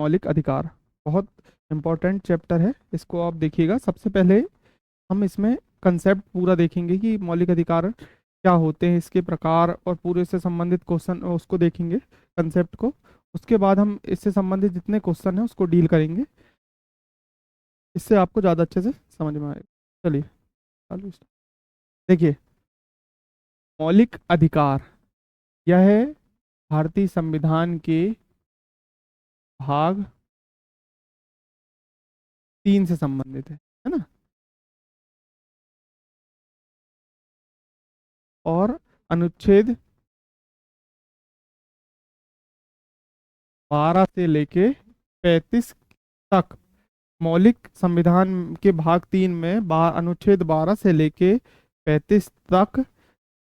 मौलिक अधिकार बहुत इम्पोर्टेंट चैप्टर है, इसको आप देखिएगा। सबसे पहले हम इसमें कंसेप्ट पूरा देखेंगे कि मौलिक अधिकार क्या होते हैं, इसके प्रकार और पूरे से संबंधित क्वेश्चन उसको देखेंगे, कंसेप्ट को। उसके बाद हम इससे संबंधित जितने क्वेश्चन हैं उसको डील करेंगे, इससे आपको ज़्यादा अच्छे से समझ में आएगा। चलिए चालू। देखिए, मौलिक अधिकार यह है भारतीय संविधान के भाग 3 से संबंधित है ना। और अनुच्छेद 12 से लेके 35 तक, मौलिक संविधान के भाग 3 में अनुच्छेद 12 से लेके 35 तक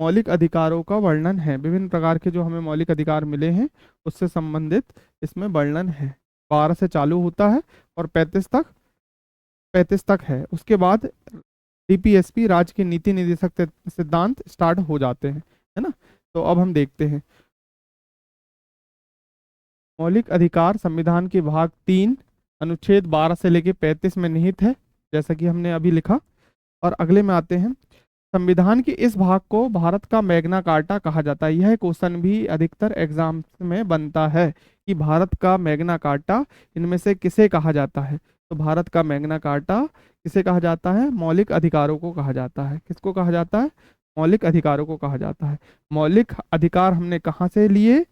मौलिक अधिकारों का वर्णन है। विभिन्न प्रकार के जो हमें मौलिक अधिकार मिले हैं उससे संबंधित इसमें वर्णन है। 12 से चालू होता है और 35 तक है। उसके बाद डीपीएसपी, राज्य के नीति निर्देशक सिद्धांत स्टार्ट हो जाते हैं, है ना। तो अब हम देखते हैं मौलिक अधिकार संविधान के भाग 3 अनुच्छेद 12 से लेके 35 में निहित है, जैसा कि हमने अभी लिखा। और अगले में आते हैं, संविधान के इस भाग को भारत का मैग्ना कार्टा कहा जाता है। यह क्वेश्चन भी अधिकतर एग्जाम में बनता है कि भारत का मैग्ना कार्टा इनमें से किसे कहा जाता है। तो भारत का मैग्ना कार्टा किसे कहा जाता है? मौलिक अधिकारों को कहा जाता है। किसको कहा जाता है? मौलिक अधिकारों को कहा जाता है। मौलिक अधिकार हमने कहाँ से लिए?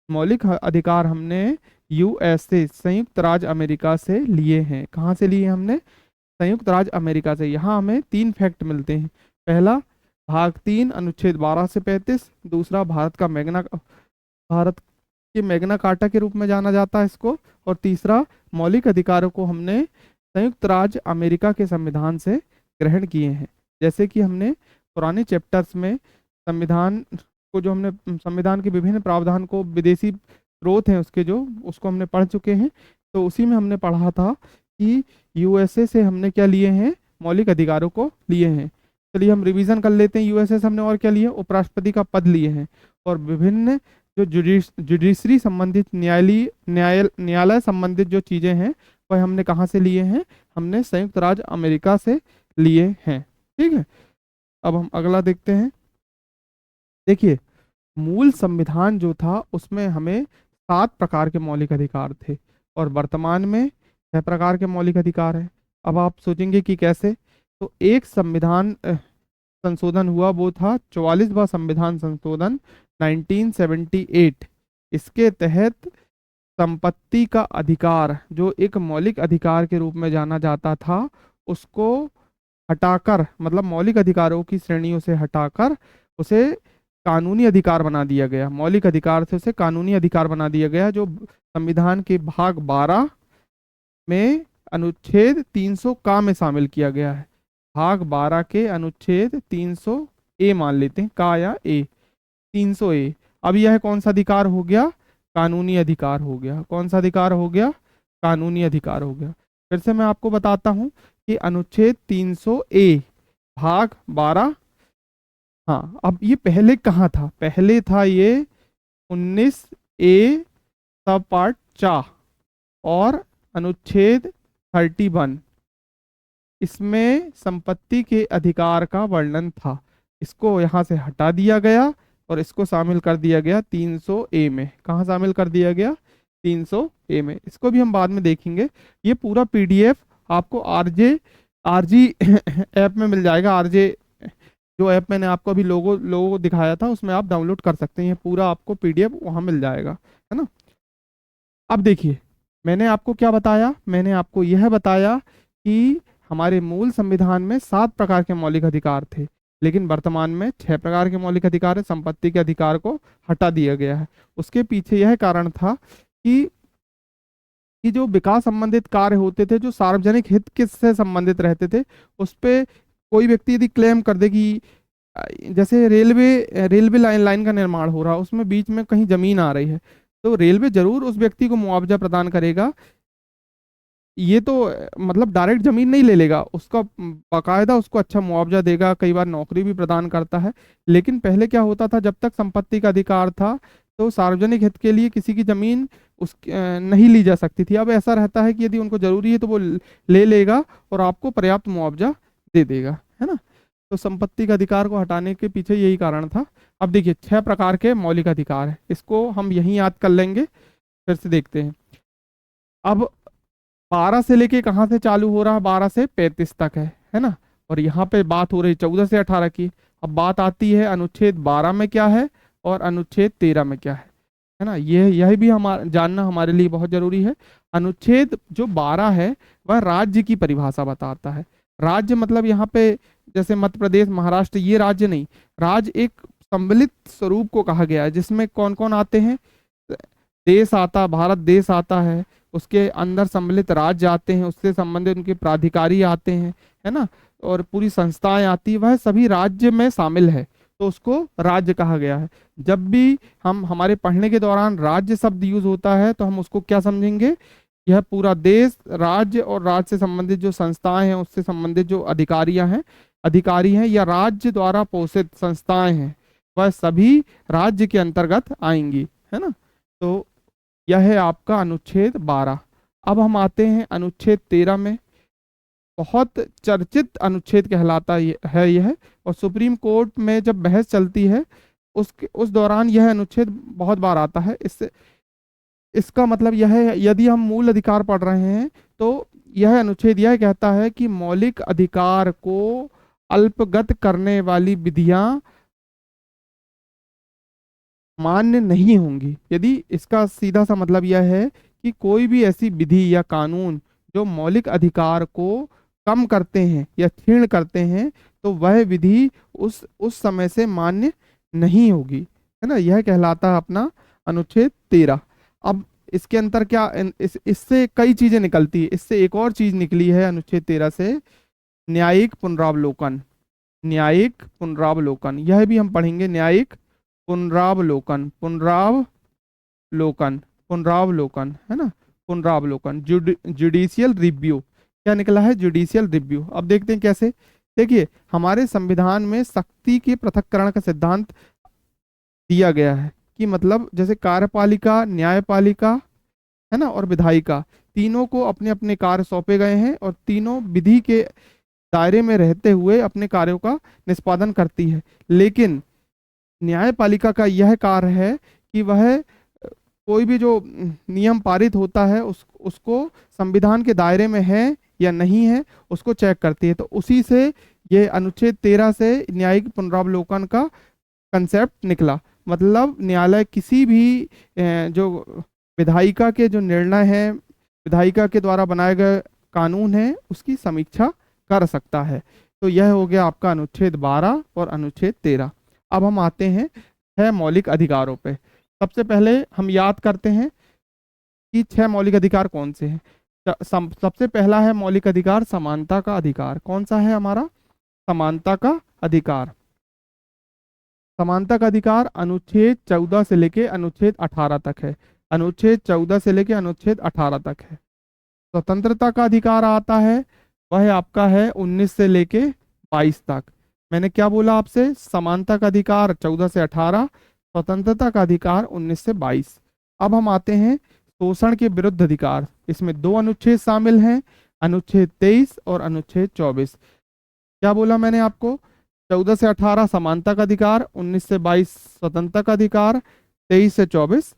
मौलिक अधिकार हमने यूएसए, संयुक्त राज्य अमेरिका से लिए हैं। कहाँ से लिए हमने? संयुक्त राज्य अमेरिका से। यहाँ हमें 3 फैक्ट मिलते हैं। पहला, भाग 3 अनुच्छेद 12 से 35। दूसरा, भारत के मैग्ना कार्टा के रूप में जाना जाता है इसको। और तीसरा, मौलिक अधिकारों को हमने संयुक्त राज्य अमेरिका के संविधान से ग्रहण किए हैं। जैसे कि हमने पुराने चैप्टर्स में संविधान को, जो हमने संविधान के विभिन्न प्रावधान को, विदेशी स्रोत हैं उसके, जो उसको हमने पढ़ चुके हैं। तो उसी में हमने पढ़ा था कि यूएसए से हमने क्या लिए हैं? मौलिक अधिकारों को लिए हैं। चलिए हम रिवीजन कर लेते हैं। यूएसए से हमने और क्या लिए? उपराष्ट्रपति का पद लिए हैं। और विभिन्न जो जुडिशरी संबंधित, न्यायालय संबंधित जो चीज़ें हैं वह हमने कहाँ से लिए हैं? हमने संयुक्त राज्य अमेरिका से लिए हैं। ठीक है, अब हम अगला देखते हैं। देखिए, मूल संविधान जो था उसमें हमें 7 प्रकार के मौलिक अधिकार थे और वर्तमान में 6 प्रकार के मौलिक अधिकार हैं। अब आप सोचेंगे कि कैसे? तो एक संविधान संशोधन हुआ, वो था 44वां संविधान संशोधन 1978। इसके तहत संपत्ति का अधिकार, जो एक मौलिक अधिकार के रूप में जाना जाता था, उसको हटाकर, मतलब मौलिक अधिकारों की श्रेणियों से हटाकर उसे कानूनी अधिकार बना दिया गया। मौलिक अधिकार से उसे कानूनी अधिकार बना दिया गया, जो संविधान के भाग 12 में अनुच्छेद 300 का में शामिल किया गया है। भाग 12 के अनुच्छेद 300 ए मान लेते हैं, का या ए, 300 ए। अब यह कौन सा अधिकार हो गया? कानूनी अधिकार हो गया। कौन सा अधिकार हो गया? कानूनी अधिकार हो गया। फिर से मैं आपको बताता हूं कि अनुच्छेद 300 ए भाग 12, हाँ, अब ये पहले कहाँ था? पहले था ये 19 ए सब पार्ट 4 और अनुच्छेद 31, इसमें संपत्ति के अधिकार का वर्णन था। इसको यहाँ से हटा दिया गया और इसको शामिल कर दिया गया 300 ए में। कहाँ शामिल कर दिया गया? 300 ए में। इसको भी हम बाद में देखेंगे। ये पूरा पीडीएफ आपको आरजी ऐप में मिल जाएगा। आरजे जो ऐप मैंने आपको अभी लोगो दिखाया था, उसमें आप डाउनलोड कर सकते हैं। ये पूरा आपको पीडीएफ वहाँ मिल जाएगा, है ना। अब देखिए, मैंने आपको क्या बताया? मैंने आपको यह बताया कि हमारे मूल संविधान में 7 प्रकार के मौलिक अधिकार थे, लेकिन वर्तमान में 6 प्रकार के मौलिक अधिकार है। संपत्ति के अधिकार को हटा दिया गया है। उसके पीछे यह कारण था कि जो विकास संबंधित कार्य होते थे, जो सार्वजनिक हित के से संबंधित रहते थे, उस पे कोई व्यक्ति यदि क्लेम कर दे कि जैसे रेलवे लाइन का निर्माण हो रहा है, उसमें बीच में कहीं जमीन आ रही है, तो रेलवे जरूर उस व्यक्ति को मुआवजा प्रदान करेगा। ये तो मतलब डायरेक्ट जमीन नहीं ले लेगा, उसका बाकायदा उसको अच्छा मुआवजा देगा, कई बार नौकरी भी प्रदान करता है। लेकिन पहले क्या होता था, जब तक संपत्ति का अधिकार था तो सार्वजनिक हित के लिए किसी की जमीन उस नहीं ली जा सकती थी। अब ऐसा रहता है कि यदि उनको जरूरी है तो वो ले लेगा और आपको पर्याप्त मुआवजा दे देगा, है ना। तो संपत्ति का अधिकार को हटाने के पीछे यही कारण था। अब देखिए 6 प्रकार के मौलिक अधिकार है, इसको हम यहीं याद कर लेंगे, फिर से देखते हैं। अब 12 से लेके कहाँ से चालू हो रहा है, 12 से 35 तक है ना। और यहाँ पे बात हो रही 14 से 18 की। अब बात आती है अनुच्छेद 12 में क्या है और अनुच्छेद 13 में क्या है ना। यह भी हमारा जानना हमारे लिए बहुत जरूरी है। अनुच्छेद जो 12 है वह राज्य की परिभाषा बताता है। राज्य मतलब यहाँ पे जैसे मध्य प्रदेश, महाराष्ट्र, ये राज्य नहीं। राज्य एक सम्मिलित स्वरूप को कहा गया है जिसमें कौन कौन आते हैं, देश आता, भारत देश आता है, उसके अंदर सम्मिलित राज्य आते हैं, उससे संबंधित उनके प्राधिकारी आते हैं, है ना, और पूरी संस्थाएं आती है, वह सभी राज्य में शामिल है, तो उसको राज्य कहा गया है। जब भी हम हमारे पढ़ने के दौरान राज्य शब्द यूज होता है तो हम उसको क्या समझेंगे, यह पूरा देश, राज्य और राज्य से संबंधित जो संस्थाएं हैं, उससे संबंधित जो अधिकारी हैं या राज्य द्वारा पोषित संस्थाएं हैं, वह सभी राज्य के अंतर्गत आएंगी, है ना। तो यह है आपका अनुच्छेद 12। अब हम आते हैं अनुच्छेद 13 में। बहुत चर्चित अनुच्छेद कहलाता है यह, और सुप्रीम कोर्ट में जब बहस चलती है उस दौरान यह अनुच्छेद बहुत बार आता है। इससे इसका मतलब यह है, यदि हम मूल अधिकार पढ़ रहे हैं तो यह अनुच्छेद यह कहता है कि मौलिक अधिकार को अल्पगत करने वाली विधियां मान्य नहीं होंगी। यदि इसका सीधा सा मतलब यह है कि कोई भी ऐसी विधि या कानून जो मौलिक अधिकार को कम करते हैं या क्षीण करते हैं, तो वह विधि उस समय से मान्य नहीं होगी, है ना। यह कहलाता है अपना अनुच्छेद 13। अब इसके अंतर क्या, इससे कई चीजें निकलती है। इससे एक और चीज निकली है अनुच्छेद 13 से, न्यायिक पुनरावलोकन। न्यायिक पुनरावलोकन यह भी हम पढ़ेंगे। न्यायिक पुनरावलोकन, पुनरावलोकन, पुनरावलोकन, है ना, पुनरावलोकन, जुडिशियल रिव्यू। क्या निकला है, जुडिशियल रिव्यू। अब देखते हैं कैसे। देखिए हमारे संविधान में शक्ति के पृथक्करण का सिद्धांत दिया गया है कि मतलब जैसे कार्यपालिका, न्यायपालिका, है ना, और विधायिका, तीनों को अपने अपने कार्य सौंपे गए हैं और तीनों विधि के दायरे में रहते हुए अपने कार्यों का निष्पादन करती है। लेकिन न्यायपालिका का यह कार्य है कि वह कोई भी जो नियम पारित होता है उसको संविधान के दायरे में है या नहीं है उसको चेक करती है। तो उसी से ये अनुच्छेद 13 से न्यायिक पुनरावलोकन का कंसेप्ट निकला। मतलब न्यायालय किसी भी जो विधायिका के जो निर्णय हैं, विधायिका के द्वारा बनाए गए कानून हैं, उसकी समीक्षा कर सकता है। तो यह हो गया आपका अनुच्छेद 12 और अनुच्छेद 13। अब हम आते हैं 6 मौलिक अधिकारों पे। सबसे पहले हम याद करते हैं कि 6 मौलिक अधिकार कौन से हैं। सबसे पहला है मौलिक अधिकार समानता का अधिकार। कौन सा है हमारा, समानता का अधिकार। समानता का अधिकार अनुच्छेद 14 से लेके अनुच्छेद 18 तक है। अनुच्छेद 14 से लेके अनुच्छेद 18 तक है। स्वतंत्रता का अधिकार आता है, वह आपका है 19 से लेके 22 तक। मैंने क्या बोला आपसे, समानता का अधिकार 14 से 18, स्वतंत्रता का अधिकार 19 से 22। अब हम आते हैं शोषण के विरुद्ध अधिकार। इसमें 2 अनुच्छेद शामिल हैं, अनुच्छेद 23 और अनुच्छेद 24। क्या बोला मैंने आपको, 14 से 18 समानता का अधिकार, 19 से 22 स्वतंत्रता का अधिकार, 23 से 24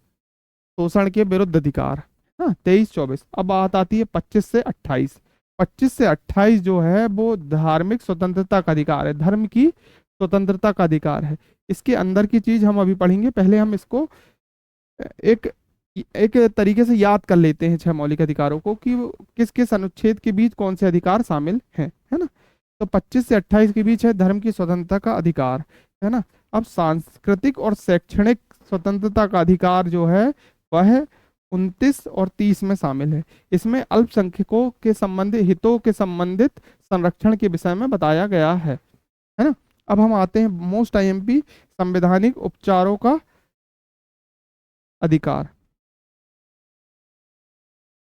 शोषण के विरुद्ध अधिकार, हाँ 23-24। अब बात आती है 25 से 28। 25 से 28 जो है वो धार्मिक स्वतंत्रता का अधिकार है, धर्म की स्वतंत्रता का अधिकार है। इसके अंदर की चीज हम अभी पढ़ेंगे, पहले हम इसको एक एक तरीके से याद कर लेते हैं 6 मौलिक अधिकारों को कि किस किस अनुच्छेद के बीच कौन से अधिकार शामिल हैं, है ना। तो 25 से 28 के बीच है धर्म की स्वतंत्रता का अधिकार, है ना। अब सांस्कृतिक और शैक्षणिक स्वतंत्रता का अधिकार जो है वह 29 और 30 में शामिल है। इसमें अल्पसंख्यकों के संबंधित हितों के संबंधित संरक्षण के विषय में बताया गया है ना। अब हम आते हैं मोस्ट आईएमपी, संवैधानिक उपचारों का अधिकार।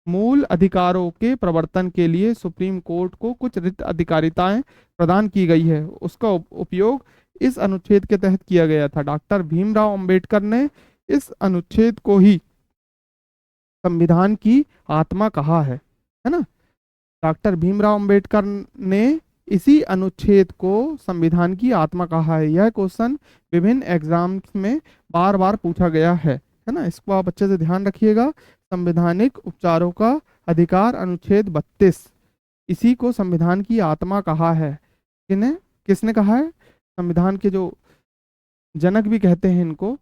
मूल अधिकारों के प्रवर्तन के लिए सुप्रीम कोर्ट को कुछ रिक्त अधिकारिताएं प्रदान की गई है, उसका उपयोग इस अनुच्छेद के तहत किया गया था। डॉक्टर भीमराव अंबेडकर ने इस अनुच्छेद को ही संविधान की आत्मा कहाँ है ना। डॉक्टर भीमराव अंबेडकर ने इसी अनुच्छेद को संविधान की आत्मा कहा है। यह क्वेश्चन विभिन्न एग्जाम्स में बार बार पूछा गया है ना। इसको आप अच्छे से ध्यान रखिएगा। संवैधानिक उपचारों का अधिकार अनुच्छेद 32, इसी को संविधान की आत्मा कहा है। किन्हें, किसने कहा है? संविधान के जो जनक भी कहते हैं इनको,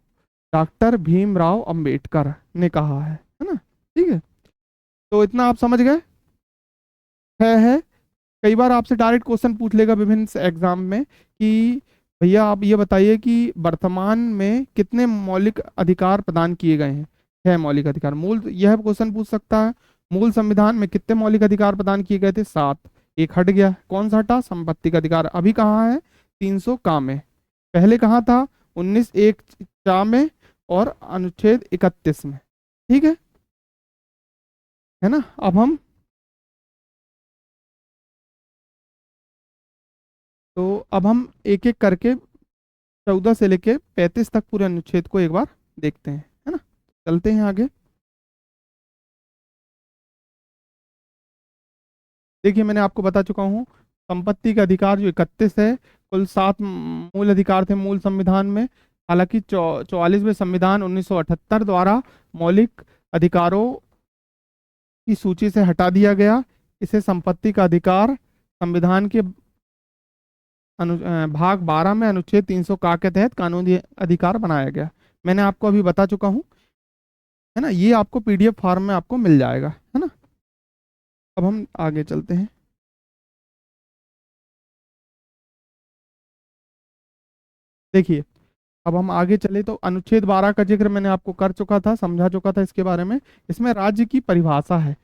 डॉक्टर भीमराव अंबेडकर ने कहा है ना। ठीक है, तो इतना आप समझ गए है। कई बार आपसे डायरेक्ट क्वेश्चन पूछ लेगा विभिन्न एग्जाम में कि भैया आप ये बताइए कि वर्तमान में कितने मौलिक अधिकार प्रदान किए गए हैं। 6 मौलिक अधिकार। मूल, यह क्वेश्चन पूछ सकता है मूल संविधान में कितने मौलिक अधिकार प्रदान किए गए थे? 7। एक हट गया, कौन सा हटा? संपत्ति का अधिकार। अभी कहाँ है? 300 का में। पहले कहाँ था? 19(1) चा में और अनुच्छेद 31 में। ठीक है ना। अब हम एक एक करके 14 से लेके 35 तक पूरे अनुच्छेद को एक बार देखते हैं, है ना। चलते हैं आगे। देखिए, मैंने आपको बता चुका हूँ संपत्ति का अधिकार जो 31 है। कुल 7 मूल अधिकार थे मूल संविधान में। हालांकि 44वें संविधान 1978 द्वारा मौलिक अधिकारों की सूची से हटा दिया गया। इसे संपत्ति का अधिकार संविधान के भाग 12 में अनुच्छेद 300 का के तहत कानूनी अधिकार बनाया गया। मैंने आपको अभी बता चुका हूँ, है ना। ये आपको पीडीएफ फॉर्म में आपको मिल जाएगा, है ना। अब हम आगे चलते हैं। देखिए, अब हम आगे चले तो अनुच्छेद 12 का जिक्र मैंने आपको कर चुका था, समझा चुका था इसके बारे में। इसमें राज्य की परिभाषा है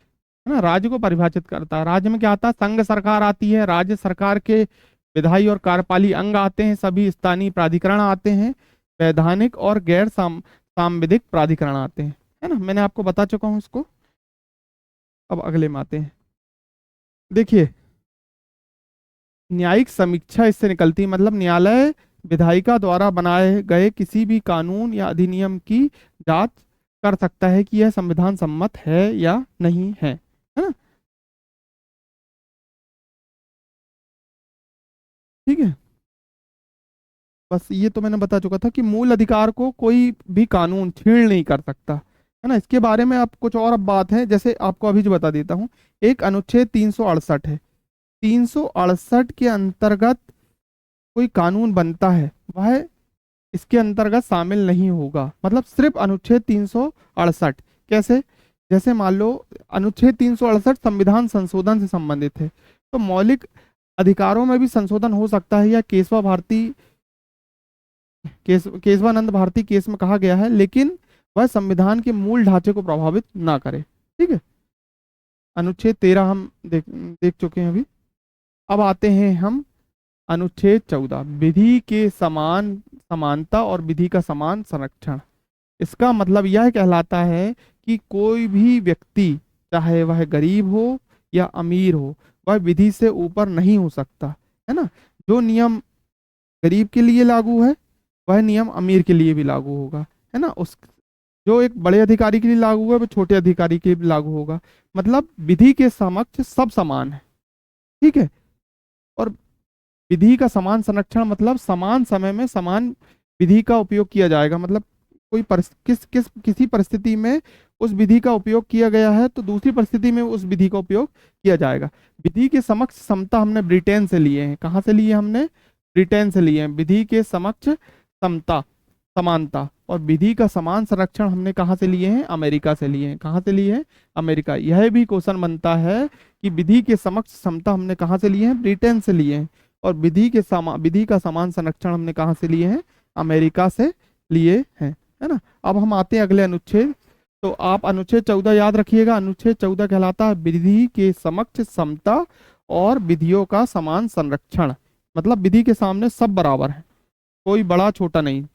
ना। राज्य को परिभाषित करता है। राज्य में क्या आता है? संघ सरकार आती है, राज्य सरकार के विधायी और कार्यपाली अंग आते हैं, सभी स्थानीय प्राधिकरण आते हैं, वैधानिक और गैर सांविधिक प्राधिकरण आते हैं, है ना। मैंने आपको बता चुका हूँ इसको। अब अगले में आते हैं। देखिए, न्यायिक समीक्षा इससे निकलती है, मतलब न्यायालय विधायिका द्वारा बनाए गए किसी भी कानून या अधिनियम की जांच कर सकता है कि यह संविधान सम्मत है या नहीं है ना। ठीक है, बस ये तो मैंने बता चुका था कि मूल अधिकार को कोई भी कानून छीन नहीं कर सकता, है ना। इसके बारे में आप कुछ और अब बात है, जैसे आपको अभी जो बता देता हूँ। एक अनुच्छेद 368 है। 368 के अंतर्गत कोई कानून बनता है, वह इसके अंतर्गत शामिल नहीं होगा। मतलब सिर्फ अनुच्छेद 368। कैसे? जैसे मान लो अनुच्छेद 368 संविधान संशोधन से संबंधित है, तो मौलिक अधिकारों में भी संशोधन हो सकता है, या केशवानंद भारती केस में कहा गया है, लेकिन वह संविधान के मूल ढांचे को प्रभावित ना करे। ठीक है, अनुच्छेद 13 हम देख चुके हैं अभी। अब आते हैं हम अनुच्छेद 14, विधि के समान समानता और विधि का समान संरक्षण। इसका मतलब यह कहलाता है कि कोई भी व्यक्ति, चाहे वह गरीब हो या अमीर हो, वह विधि से ऊपर नहीं हो सकता, है ना। जो नियम गरीब के लिए लागू है, वह नियम अमीर के लिए भी लागू होगा, है ना। उस जो एक बड़े अधिकारी के लिए लागू है, वो छोटे अधिकारी के लिए भी लागू होगा। मतलब विधि के समक्ष सब समान है। ठीक है, और विधि का समान संरक्षण मतलब समान समय में समान विधि का उपयोग किया जाएगा। मतलब कोई किसी परिस्थिति में उस विधि का उपयोग किया गया है, तो दूसरी परिस्थिति में उस विधि का उपयोग किया जाएगा। विधि के समक्ष समता हमने ब्रिटेन से लिए हैं। कहाँ से लिए? हमने ब्रिटेन से लिए हैं। विधि के समक्ष समता, समानता और विधि का समान संरक्षण हमने कहाँ से लिए हैं? अमेरिका से लिए हैं। कहाँ से लिए हैं? अमेरिका। यह भी क्वेश्चन बनता है कि विधि के समक्ष समता हमने कहाँ से लिए हैं? ब्रिटेन से लिए हैं। और विधि का समान संरक्षण हमने कहाँ से लिए हैं? अमेरिका से लिए हैं, है ना। अब हम आते हैं अगले अनुच्छेद। तो आप अनुच्छेद 14 याद रखिएगा। अनुच्छेद 14 कहलाता है विधि के समक्ष समता और विधियों का समान संरक्षण। मतलब विधि के सामने सब बराबर है, कोई बड़ा छोटा नहीं।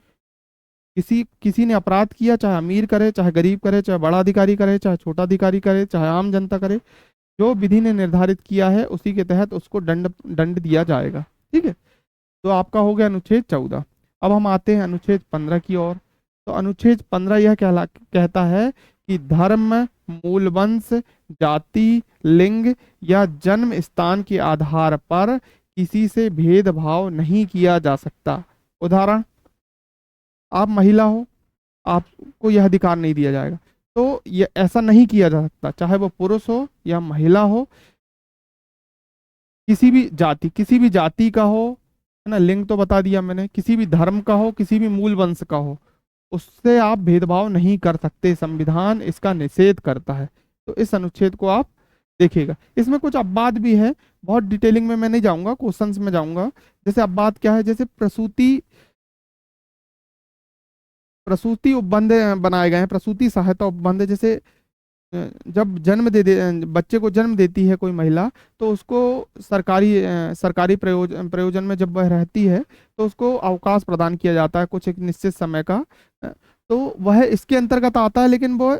किसी ने अपराध किया, चाहे अमीर करे, चाहे गरीब करे, चाहे बड़ा अधिकारी करे, चाहे छोटा अधिकारी करे, चाहे आम जनता करे, जो विधि ने निर्धारित किया है उसी के तहत उसको दंड दंड दिया जाएगा। ठीक है, तो आपका हो गया अनुच्छेद 14। अब हम आते हैं अनुच्छेद 15 की ओर। तो अनुच्छेद 15 यह कहता है कि धर्म, मूल वंश, जाति, लिंग या जन्म स्थान के आधार पर किसी से भेदभाव नहीं किया जा सकता। उदाहरण, आप महिला हो, आपको यह अधिकार नहीं दिया जाएगा। तो ये ऐसा नहीं किया जा सकता, चाहे वो पुरुष हो या महिला हो, किसी भी जाति का हो, है ना, लिंग तो बता दिया मैंने, किसी भी धर्म का हो, किसी भी मूल वंश का हो, उससे आप भेदभाव नहीं कर सकते, संविधान इसका निषेध करता है। तो इस अनुच्छेद को आप देखिएगा। इसमें कुछ अपवाद भी है, बहुत डिटेलिंग में मैं नहीं जाऊंगा, क्वेश्चंस में जाऊंगा। जैसे अपवाद क्या है, जैसे प्रसूति प्रसूति उपबंध बनाए गए हैं, प्रसूति सहायता उपबंध। जैसे जब बच्चे को जन्म देती है कोई महिला, तो उसको सरकारी प्रयोजन में जब वह रहती है, तो उसको अवकाश प्रदान किया जाता है कुछ एक निश्चित समय का। तो वह इसके अंतर्गत आता है, लेकिन वो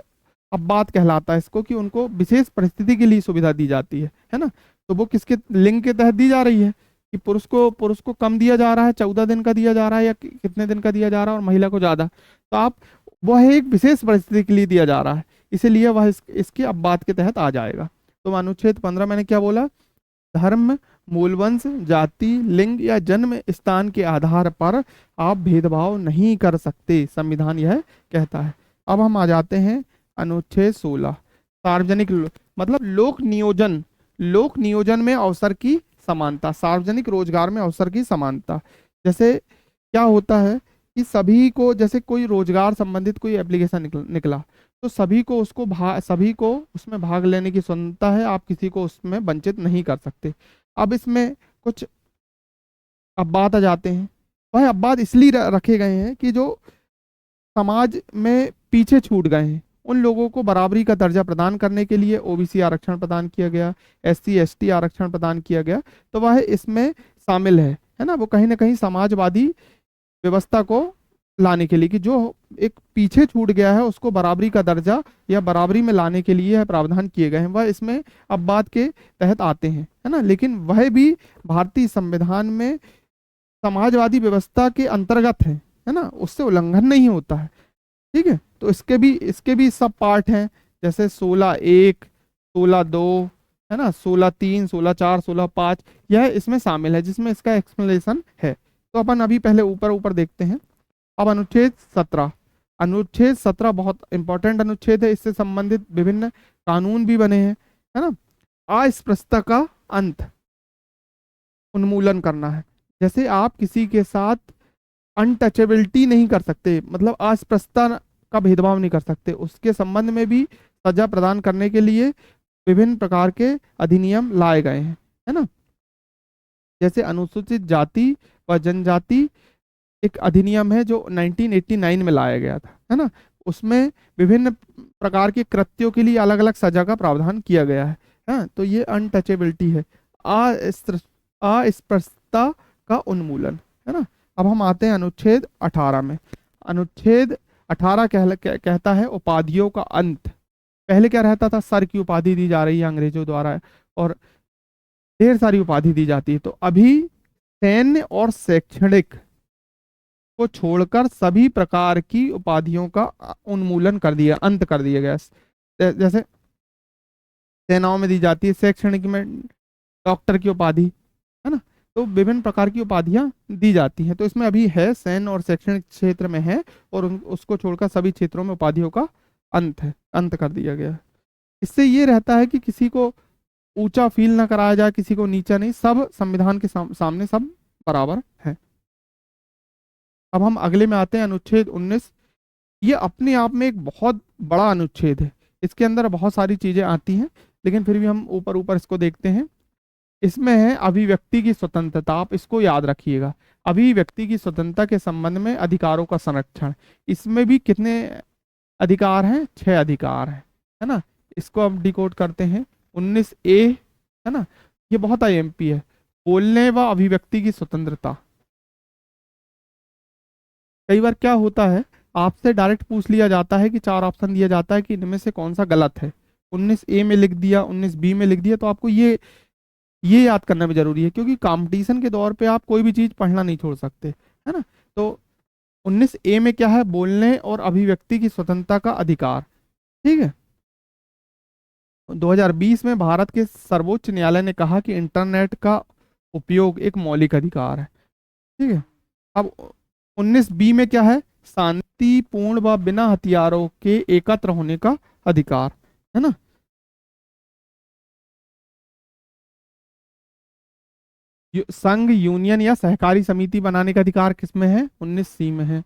अब बात कहलाता है इसको, कि उनको विशेष परिस्थिति के लिए सुविधा दी जाती है ना। तो वो किसके लिंग के तहत दी जा रही है, कि पुरुष को कम दिया जा रहा है, 14 दिन का दिया जा रहा है, या कितने दिन का दिया जा रहा है, और महिला को ज्यादा। तो आप वह एक विशेष परिस्थिति के लिए दिया जा रहा है, इसीलिए वह इसके अपवाद के तहत आ जाएगा। तो अनुच्छेद 15 मैंने क्या बोला, धर्म, मूलवंश, जाति, लिंग या जन्म स्थान के आधार पर आप भेदभाव नहीं कर सकते, संविधान यह कहता है। अब हम आ जाते हैं अनुच्छेद 16, सार्वजनिक मतलब लोक नियोजन में अवसर की समानता, सार्वजनिक रोजगार में अवसर की समानता। जैसे क्या होता है कि सभी को, जैसे कोई रोजगार संबंधित कोई एप्लीकेशन निकला, तो सभी को उसमें भाग लेने की स्वतंत्रता है, आप किसी को उसमें वंचित नहीं कर सकते। अब इसमें कुछ अपवाद आ जाते हैं। वह अपवाद इसलिए रखे गए हैं कि जो समाज में पीछे छूट गए हैं, उन लोगों को बराबरी का दर्जा प्रदान करने के लिए ओबीसी आरक्षण प्रदान किया गया, एससी एसटी आरक्षण प्रदान किया गया। तो वह इसमें शामिल है ना। वो कहीं ना कहीं समाजवादी व्यवस्था को लाने के लिए, कि जो एक पीछे छूट गया है उसको बराबरी का दर्जा या बराबरी में लाने के लिए प्रावधान किए गए हैं, वह इसमें अपवाद के तहत आते हैं, है ना। लेकिन वह भी भारतीय संविधान में समाजवादी व्यवस्था के अंतर्गत है ना, उससे उल्लंघन नहीं होता है। ठीक है, तो इसके भी सब पार्ट हैं, जैसे 16(1), 16(2), है ना, 16(3), 16(4), 16(5), यह इसमें शामिल है, जिसमें इसका एक्सप्लेनेशन है। तो अपन अभी पहले ऊपर देखते हैं। अब अनुच्छेद 17 बहुत इंपॉर्टेंट अनुच्छेद है, इससे संबंधित विभिन्न कानून भी बने हैं, है ना। अस्पृश्यता का अंत, उन्मूलन करना है। जैसे आप किसी के साथ अनटचेबिलिटी नहीं कर सकते, मतलब अस्पृश्यता का भेदभाव नहीं कर सकते, उसके संबंध में भी सजा प्रदान करने के लिए विभिन्न प्रकार के अधिनियम लाए गए हैं, है ना। जैसे अनुसूचित जाति व जनजाति एक अधिनियम है जो 1989 में लाया गया था, है ना। उसमें विभिन्न प्रकार के कृत्यों के लिए अलग अलग सजा का प्रावधान किया गया है। हाँ, तो ये अनटचेबिलिटी है, अस्पृश्यता का उन्मूलन, है ना। अब हम आते हैं अनुच्छेद 18 में। अनुच्छेद 18 कहता है उपाधियों का अंत। पहले क्या रहता था, सर की उपाधि दी जा रही है अंग्रेजों द्वारा, और ढेर सारी उपाधि दी जाती है। तो अभी सैन्य और शैक्षणिक को छोड़कर सभी प्रकार की उपाधियों का उन्मूलन कर दिया, अंत कर दिया गया। जैसे सेनाओं में दी जाती है, शैक्षणिक में डॉक्टर की उपाधि, है ना। तो विभिन्न प्रकार की उपाधियां दी जाती हैं। तो इसमें अभी है, सैन्य और शैक्षणिक क्षेत्र में है, और उसको छोड़कर सभी क्षेत्रों में उपाधियों का अंत कर दिया गया। इससे ये रहता है कि किसी को ऊंचा फील ना कराया जाए, किसी को नीचा नहीं, सब संविधान के सामने सब बराबर है। अब हम अगले में आते हैं, अनुच्छेद 19। ये अपने आप में एक बहुत बड़ा अनुच्छेद है, इसके अंदर बहुत सारी चीजें आती हैं, लेकिन फिर भी हम ऊपर इसको देखते हैं। इसमें है अभिव्यक्ति की स्वतंत्रता, आप इसको याद रखिएगा, अभिव्यक्ति की स्वतंत्रता के संबंध में अधिकारों का संरक्षण। इसमें भी कितने अधिकार हैं, 6 अधिकार हैं, है ना। इसको हम डिकोड करते हैं। 19A, है ना, ये बहुत आईएमपी है, बोलने व अभिव्यक्ति की स्वतंत्रता। कई बार क्या होता है, आपसे डायरेक्ट पूछ लिया जाता है कि 4 ऑप्शन दिया जाता है कि इनमें से कौन सा गलत है, 19A में लिख दिया, 19B में लिख दिया। तो आपको ये याद करना भी जरूरी है, क्योंकि कंपटीशन के दौर पे आप कोई भी चीज पढ़ना नहीं छोड़ सकते, है ना। तो 19A में क्या है, बोलने और अभिव्यक्ति की स्वतंत्रता का अधिकार, ठीक है। 2020 में भारत के सर्वोच्च न्यायालय ने कहा कि इंटरनेट का उपयोग एक मौलिक अधिकार है। ठीक है। अब 19 बी में क्या है? शांतिपूर्ण व बिना हथियारों के एकत्र होने का अधिकार, है ना। संघ, यूनियन या सहकारी समिति बनाने का अधिकार किसमें है? 19 सी में है।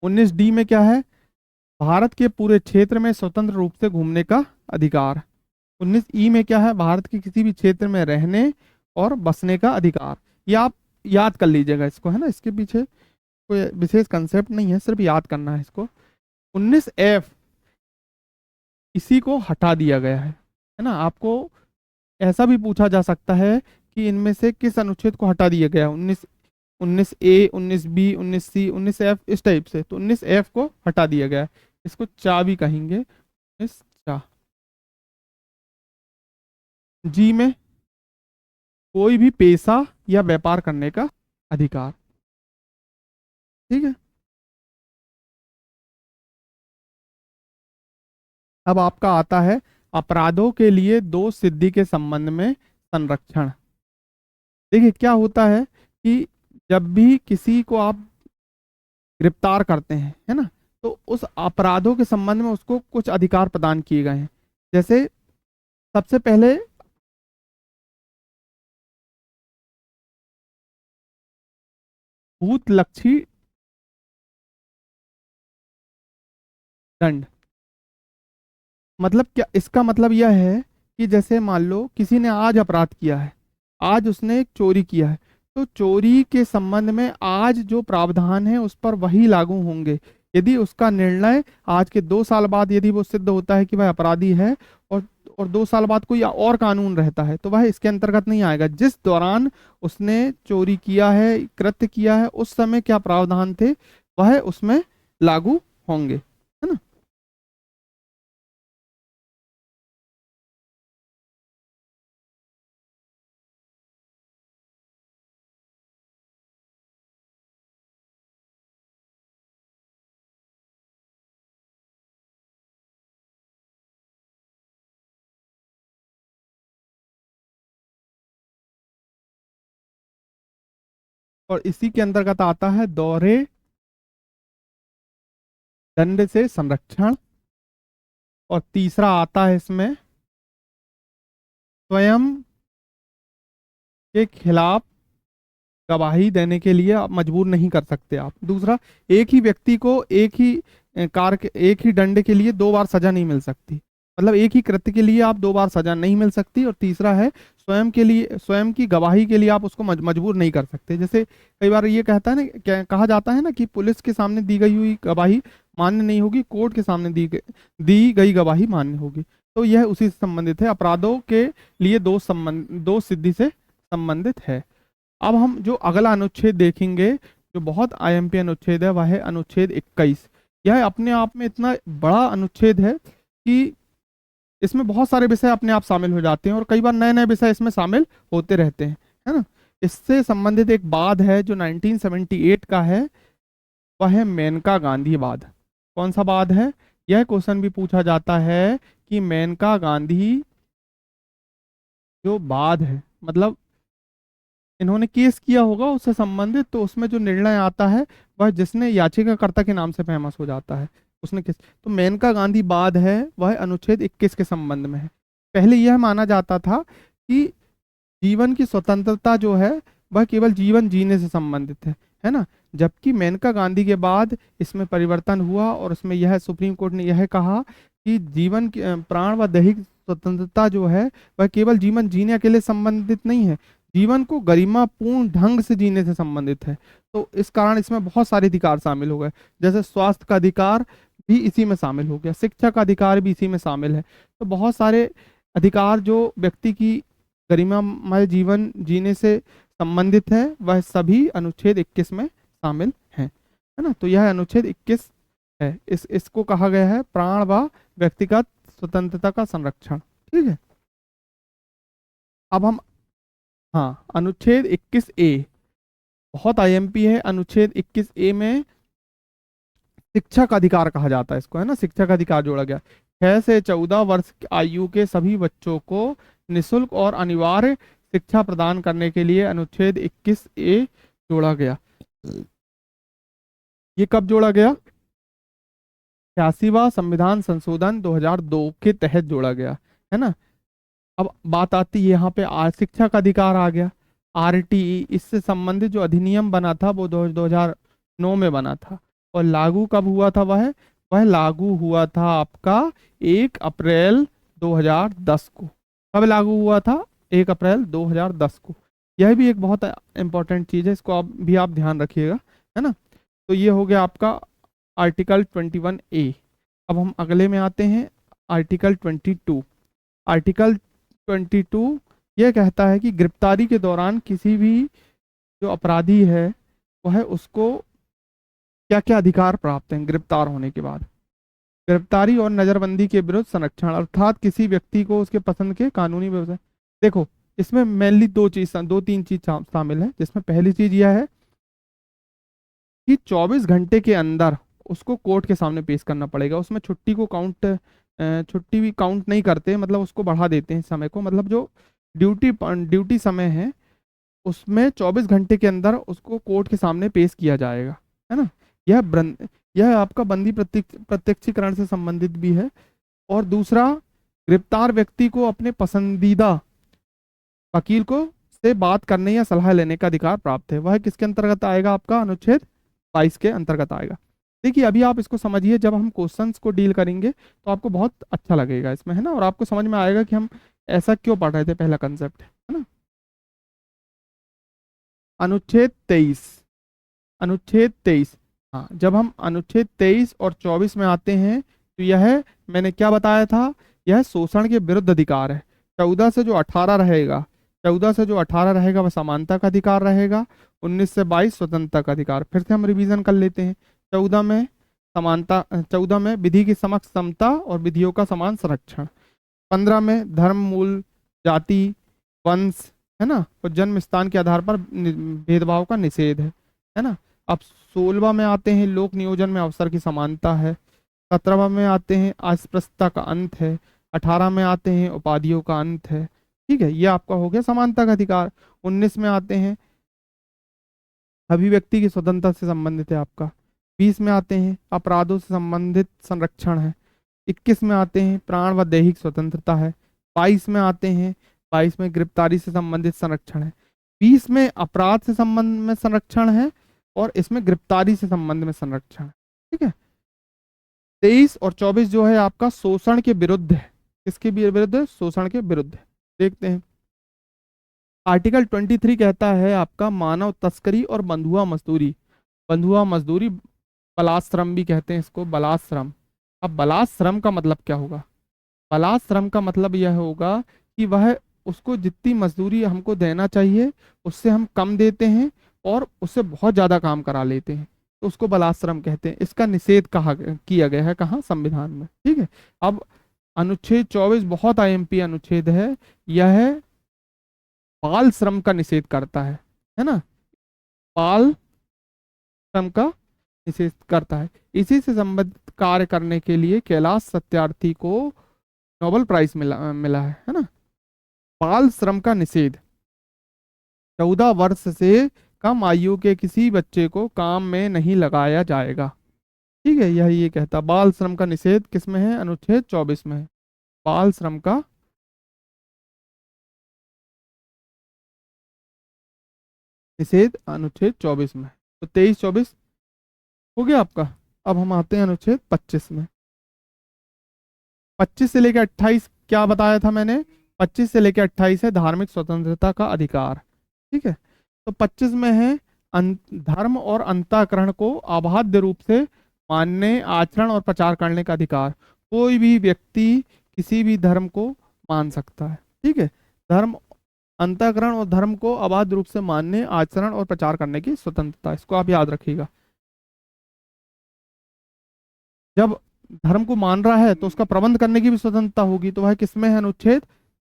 19 डी में क्या है? भारत के पूरे क्षेत्र में स्वतंत्र रूप से घूमने का अधिकार। 19 ई में क्या है? भारत के किसी भी क्षेत्र में रहने और बसने का अधिकार। ये आप याद कर लीजिएगा इसको, है ना। इसके पीछे कोई विशेष कंसेप्ट नहीं है, सिर्फ याद करना है इसको। 19 एफ, इसी को हटा दिया गया है ना। आपको ऐसा भी पूछा जा सकता है कि इनमें से किस अनुच्छेद को हटा दिया गया? 19 ए, 19 बी, 19 सी, 19 एफ, इस टाइप से। तो 19 एफ को हटा दिया गया है। इसको चा भी कहेंगे, 19 चा। जी में कोई भी पेशा या व्यापार करने का अधिकार। ठीक है। अब आपका आता है अपराधों के लिए दोष सिद्धि के संबंध में संरक्षण। देखिए क्या होता है कि जब भी किसी को आप गिरफ्तार करते हैं, है ना, तो उस अपराधों के संबंध में उसको कुछ अधिकार प्रदान किए गए हैं। जैसे सबसे पहले भूतलक्षी दंड। मतलब क्या? इसका मतलब यह है कि जैसे मान लो किसी ने आज अपराध किया है, आज उसने एक चोरी किया है, तो चोरी के संबंध में आज जो प्रावधान है उस पर वही लागू होंगे। यदि उसका निर्णय आज के 2 साल बाद यदि वो सिद्ध होता है कि वह अपराधी है, और 2 साल बाद कोई और कानून रहता है, तो वह इसके अंतर्गत नहीं आएगा। जिस दौरान उसने चोरी किया है, कृत्य किया है, उस समय क्या प्रावधान थे वह उसमें लागू होंगे, है ना। और इसी के अंतर्गत आता है दोहरे दंड से संरक्षण। और तीसरा आता है इसमें स्वयं के खिलाफ गवाही देने के लिए आप मजबूर नहीं कर सकते आप। दूसरा, एक ही व्यक्ति को एक ही एक ही दंड के लिए 2 बार सजा नहीं मिल सकती। मतलब एक ही कृत्य के लिए आप 2 बार सजा नहीं मिल सकती। और तीसरा है स्वयं के लिए, स्वयं की गवाही के लिए आप उसको मजबूर नहीं कर सकते। जैसे कई बार ये कहता है ना, कहा जाता है ना कि पुलिस के सामने दी गई हुई गवाही मान्य नहीं होगी, कोर्ट के सामने दी गई गवाही मान्य होगी। तो यह उसी से संबंधित है, अपराधों के लिए दो सिद्धि से संबंधित है। अब हम जो अगला अनुच्छेद देखेंगे, जो बहुत आईएमपी अनुच्छेद है, वह है अनुच्छेद 21। यह अपने आप में इतना बड़ा अनुच्छेद है कि इसमें बहुत सारे विषय अपने आप शामिल हो जाते हैं, और कई बार नए नए विषय इसमें शामिल होते रहते हैं, है ना। इससे संबंधित एक वाद है जो 1978 का है, वह है मेनका गांधी वाद। कौन सा वाद है? यह क्वेश्चन भी पूछा जाता है कि मेनका गांधी जो वाद है, मतलब इन्होंने केस किया होगा उससे संबंधित, तो उसमें जो निर्णय आता है वह जिसने याचिकाकर्ता के नाम से फेमस हो जाता है, उसने किस। तो मेनका गांधी वाद है वह अनुच्छेद 21 के संबंध में है। पहले यह माना जाता था कि जीवन की स्वतंत्रता जो है वह केवल जीवन जीने से संबंधित है ना। जबकि मेनका गांधी के बाद इसमें परिवर्तन हुआ, और उसमें यह सुप्रीम कोर्ट ने यह कहा कि जीवन की प्राण व दैहिक स्वतंत्रता जो है वह केवल जीवन जीने के लिए संबंधित नहीं है, जीवन को गरिमापूर्ण ढंग से जीने से संबंधित है। तो इस कारण इसमें बहुत सारे अधिकार शामिल हो गए। जैसे स्वास्थ्य का अधिकार भी इसी में शामिल हो गया, शिक्षा का अधिकार भी इसी में शामिल है। तो बहुत सारे अधिकार जो व्यक्ति की गरिमामय जीवन जीने से संबंधित है, वह सभी अनुच्छेद 21 में शामिल हैं, है ना। तो यह अनुच्छेद 21 है। इसको कहा गया है प्राण व व्यक्तिगत स्वतंत्रता का संरक्षण। ठीक है। अब हम, हाँ, अनुच्छेद 21 ए बहुत आईएमपी है। अनुच्छेद 21 ए में शिक्षा का अधिकार कहा जाता है इसको, है ना, शिक्षा का अधिकार जोड़ा गया। 6 से 14 वर्ष की आयु के सभी बच्चों को निःशुल्क और अनिवार्य शिक्षा प्रदान करने के लिए अनुच्छेद 21A जोड़ा गया। ये कब जोड़ा गया? 86वां संविधान संशोधन 2002 के तहत जोड़ा गया, है ना। अब बात आती है यहाँ पे शिक्षा का अधिकार आ गया। आरटीई, इससे संबंधित जो अधिनियम बना था वो 2009 में बना था। और लागू कब हुआ था? वह लागू हुआ था आपका 1 अप्रैल 2010 को। कब लागू हुआ था? 1 अप्रैल 2010 को। यह भी एक बहुत इंपॉर्टेंट चीज़ है, इसको आप ध्यान रखिएगा, है ना। तो ये हो गया आपका आर्टिकल 21A। अब हम अगले में आते हैं, आर्टिकल 22। आर्टिकल 22 यह कहता है कि गिरफ्तारी के दौरान किसी भी जो अपराधी है वह उसको क्या क्या अधिकार प्राप्त हैं गिरफ्तार होने के बाद। गिरफ्तारी और नजरबंदी के विरुद्ध संरक्षण, अर्थात किसी व्यक्ति को उसके पसंद के कानूनी व्यवस्था। देखो, इसमें मेनली दो तीन चीज शामिल है, जिसमें पहली चीज यह है कि 24 घंटे के अंदर उसको कोर्ट के सामने पेश करना पड़ेगा। उसमें छुट्टी भी काउंट नहीं करते, मतलब उसको बढ़ा देते हैं समय को, मतलब जो ड्यूटी समय है उसमें 24 घंटे के अंदर उसको कोर्ट के सामने पेश किया जाएगा, है ना। यह आपका बंदी प्रत्यक्षीकरण से संबंधित भी है। और दूसरा, गिरफ्तार व्यक्ति को अपने पसंदीदा वकील को से बात करने या सलाह लेने का अधिकार प्राप्त है। वह किसके अंतर्गत आएगा? आपका अनुच्छेद 22 के अंतर्गत आएगा। देखिए, अभी आप इसको समझिए, जब हम क्वेश्चंस को डील करेंगे तो आपको बहुत अच्छा लगेगा इसमें, है ना। और आपको समझ में आएगा कि हम ऐसा क्यों पढ़ रहे थे, पहला कंसेप्ट, है ना। अनुच्छेद 23, अनुच्छेद 23। हाँ, जब हम अनुच्छेद 23 और 24 में आते हैं तो यह, मैंने क्या बताया था, यह शोषण के विरुद्ध अधिकार है। 14 से जो 18 रहेगा, 14 से जो 18 रहेगा वह समानता का अधिकार रहेगा। 19 से 22 स्वतंत्रता का अधिकार। फिर से हम रिवीजन कर लेते हैं। 14 में समानता, 14 में विधि की समक्ष समता और विधियों का समान संरक्षण। 15 में धर्म, मूल, जाति, वंश, है ना, और जन्म स्थान के आधार पर भेदभाव का निषेध है ना। अब 16वां में आते हैं, लोक नियोजन में अवसर की समानता है। 17वां में आते हैं, अस्पृश्यता का अंत है। 18 में आते हैं, उपाधियों का अंत है। ठीक है, ये आपका हो गया समानता का अधिकार। 19 में आते हैं, अभिव्यक्ति की स्वतंत्रता से संबंधित है आपका। 20 में आते हैं, अपराधों से संबंधित संरक्षण है। 21 में आते हैं, प्राण व दैहिक स्वतंत्रता है। 22 में आते हैं, 22 में गिरफ्तारी से संबंधित संरक्षण है। 20 में अपराध से संबंध में संरक्षण है और इसमें गिरफ्तारी से संबंध में संरक्षण है। ठीक है। 23 और 24 जो है आपका शोषण के विरुद्ध है। किसके विरुद्ध है? शोषण के विरुद्ध है। देखते हैं, आर्टिकल 23 कहता है आपका मानव तस्करी और बंधुआ मजदूरी। बंधुआ मजदूरी, बलाश्रम भी कहते हैं इसको, बलाश्रम। अब बलाश्रम का मतलब क्या होगा? बलाश्रम का मतलब यह होगा कि वह, उसको जितनी मजदूरी हमको देना चाहिए उससे हम कम देते हैं और उससे बहुत ज़्यादा काम करा लेते हैं, तो उसको बलाश्रम कहते हैं। इसका निषेध किया गया है कहाँ? संविधान में। ठीक है। अब अनुच्छेद 24 बहुत आईएमपी अनुच्छेद है। यह बाल श्रम का निषेध करता है ना। बाल श्रम का निषेध करता है। इसी से संबंधित कार्य करने के लिए कैलाश सत्यार्थी को नोबेल प्राइज मिला है ना। बाल श्रम का निषेध, 14 वर्ष से कम आयु के किसी बच्चे को काम में नहीं लगाया जाएगा। ठीक है, यह ये कहता, बाल श्रम का निषेध किसमें है? अनुच्छेद 24 में है। बाल श्रम का निषेध अनुच्छेद 24 में। तो 23-24 हो गया आपका। अब हम आते हैं अनुच्छेद 25 में। 25 से लेकर 28 क्या बताया था मैंने? 25 से लेकर 28 है धार्मिक स्वतंत्रता का अधिकार। ठीक है। तो 25 में है धर्म और अंतःकरण को अबाध्य रूप से मानने, आचरण और प्रचार करने का अधिकार। कोई भी व्यक्ति किसी भी धर्म को मान सकता है। ठीक है। धर्म, अंतःकरण और धर्म को अबाध्य रूप से मानने, आचरण और प्रचार करने की स्वतंत्रता, इसको आप याद रखिएगा। जब धर्म को मान रहा है तो उसका प्रबंध करने की भी स्वतंत्रता होगी। तो वह किसमें है? अनुच्छेद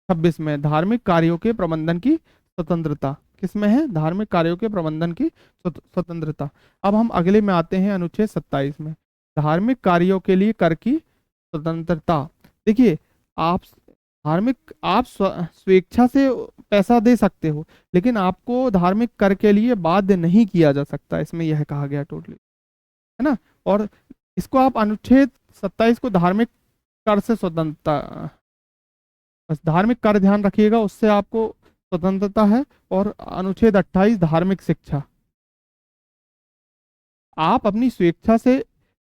26 में, धार्मिक कार्यों के प्रबंधन की स्वतंत्रता। किसमें है? धार्मिक कार्यों के प्रबंधन की स्वतंत्रता। अब हम अगले में आते हैं, अनुच्छेद 27 में, धार्मिक कार्यों के लिए कर की स्वतंत्रता। देखिए, आप धार्मिक, आप स्वेच्छा से पैसा दे सकते हो, लेकिन आपको धार्मिक कर के लिए बाध्य नहीं किया जा सकता, इसमें यह कहा गया टोटली, है ना। और इसको आप अनुच्छेद 27 को धार्मिक कर से स्वतंत्रता, बस धार्मिक कर ध्यान रखिएगा, उससे आपको स्वतंत्रता है। और अनुच्छेद 28 धार्मिक शिक्षा, आप अपनी स्वेच्छा से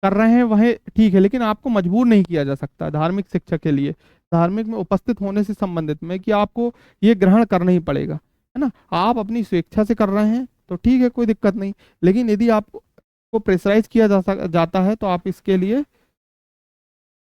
कर रहे हैं वह ठीक है, लेकिन आपको मजबूर नहीं किया जा सकता धार्मिक शिक्षा के लिए, धार्मिक में उपस्थित होने से संबंधित में, कि आपको ये ग्रहण करना ही पड़ेगा, है ना। आप अपनी स्वेच्छा से कर रहे हैं तो ठीक है, कोई दिक्कत नहीं, लेकिन यदि आपको प्रेशराइज किया जाता है तो आप इसके लिए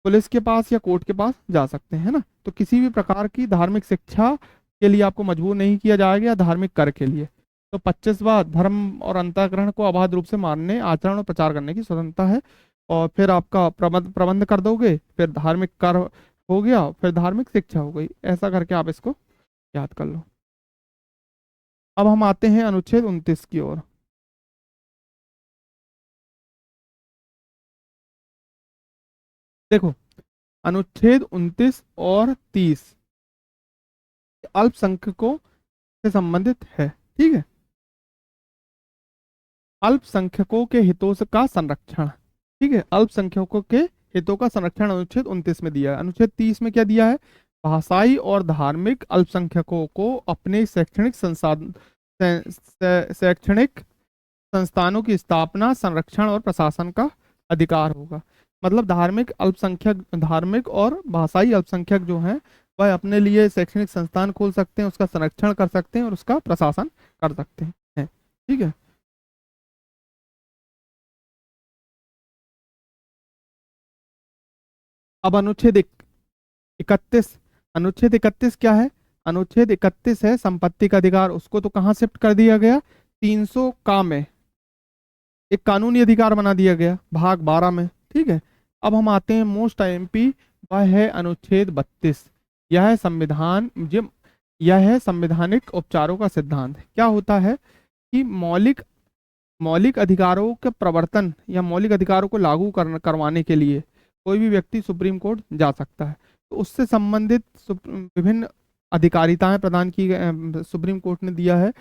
पुलिस के पास या कोर्ट के पास जा सकते हैं, है ना। तो किसी भी प्रकार की धार्मिक शिक्षा के लिए आपको मजबूर नहीं किया जाएगा धार्मिक कर के लिए। तो 25वां, धर्म और अंतःकरण को अबाध रूप से मानने, आचरण और प्रचार करने की स्वतंत्रता है। और फिर आपका प्रबंध प्रबंध कर दोगे, फिर धार्मिक कर हो गया, फिर धार्मिक शिक्षा हो गई, ऐसा करके आप इसको याद कर लो। अब हम आते हैं अनुच्छेद 29 की ओर। देखो, अनुच्छेद 29 और 30 अल्पसंख्यकों से संबंधित है, ठीक है। अल्पसंख्यकों के हितों का संरक्षण, ठीक है, अल्पसंख्यकों के हितों का संरक्षण अनुच्छेद 29 में दिया है। अनुच्छेद 30 में क्या दिया है? भाषाई और धार्मिक अल्पसंख्यकों को अपने शैक्षणिक संसाधन, शैक्षणिक संस्थानों की स्थापना, संरक्षण और प्रशासन का अधिकार होगा। मतलब धार्मिक अल्पसंख्यक, धार्मिक और भाषाई अल्पसंख्यक जो हैं, वह अपने लिए शैक्षणिक संस्थान खोल सकते हैं, उसका संरक्षण कर सकते हैं और उसका प्रशासन कर सकते हैं, ठीक है। अब अनुच्छेद 31, अनुच्छेद 31 क्या है? अनुच्छेद 31 है संपत्ति का अधिकार, उसको तो कहाँ शिफ्ट कर दिया गया? 300 का में एक कानूनी अधिकार बना दिया गया भाग 12 में, ठीक है। अब हम आते हैं मोस्ट आईएमपी, वह है अनुच्छेद 32। यह है संविधान, यह है संवैधानिक उपचारों का सिद्धांत। क्या होता है कि मौलिक मौलिक अधिकारों के प्रवर्तन या मौलिक अधिकारों को लागू करवाने के लिए कोई भी व्यक्ति सुप्रीम कोर्ट जा सकता है। तो उससे संबंधित विभिन्न अधिकारिताएं प्रदान की गई, सुप्रीम कोर्ट ने दिया है,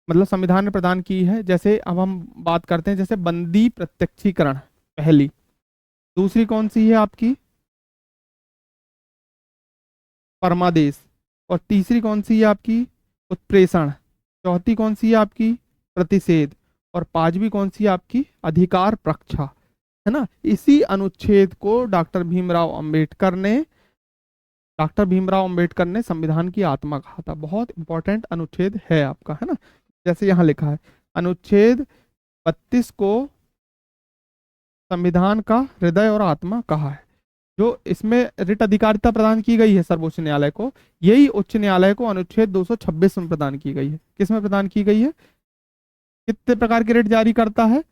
मतलब संविधान ने प्रदान की है। जैसे अब हम बात करते हैं, जैसे बंदी प्रत्यक्षीकरण पहली, दूसरी कौन सी है आपकी? परमादेश। और तीसरी कौन सी है आपकी? उत्प्रेषण। चौथी कौन सी है आपकी? प्रतिषेध। और पांचवी कौन सी है आपकी? अधिकार प्रक्षा, है ना। इसी अनुच्छेद को डॉक्टर भीमराव अंबेडकर ने संविधान की आत्मा कहा था। बहुत इंपॉर्टेंट अनुच्छेद है आपका, है ना। जैसे यहाँ लिखा है, अनुच्छेद 32 को संविधान का हृदय और आत्मा कहा है। जो इसमें रिट अधिकारिता प्रदान की गई है सर्वोच्च न्यायालय को, यही उच्च न्यायालय को अनुच्छेद 226 में प्रदान की गई है। किस में प्रदान की गई है? कितने प्रकार की रिट जारी करता है?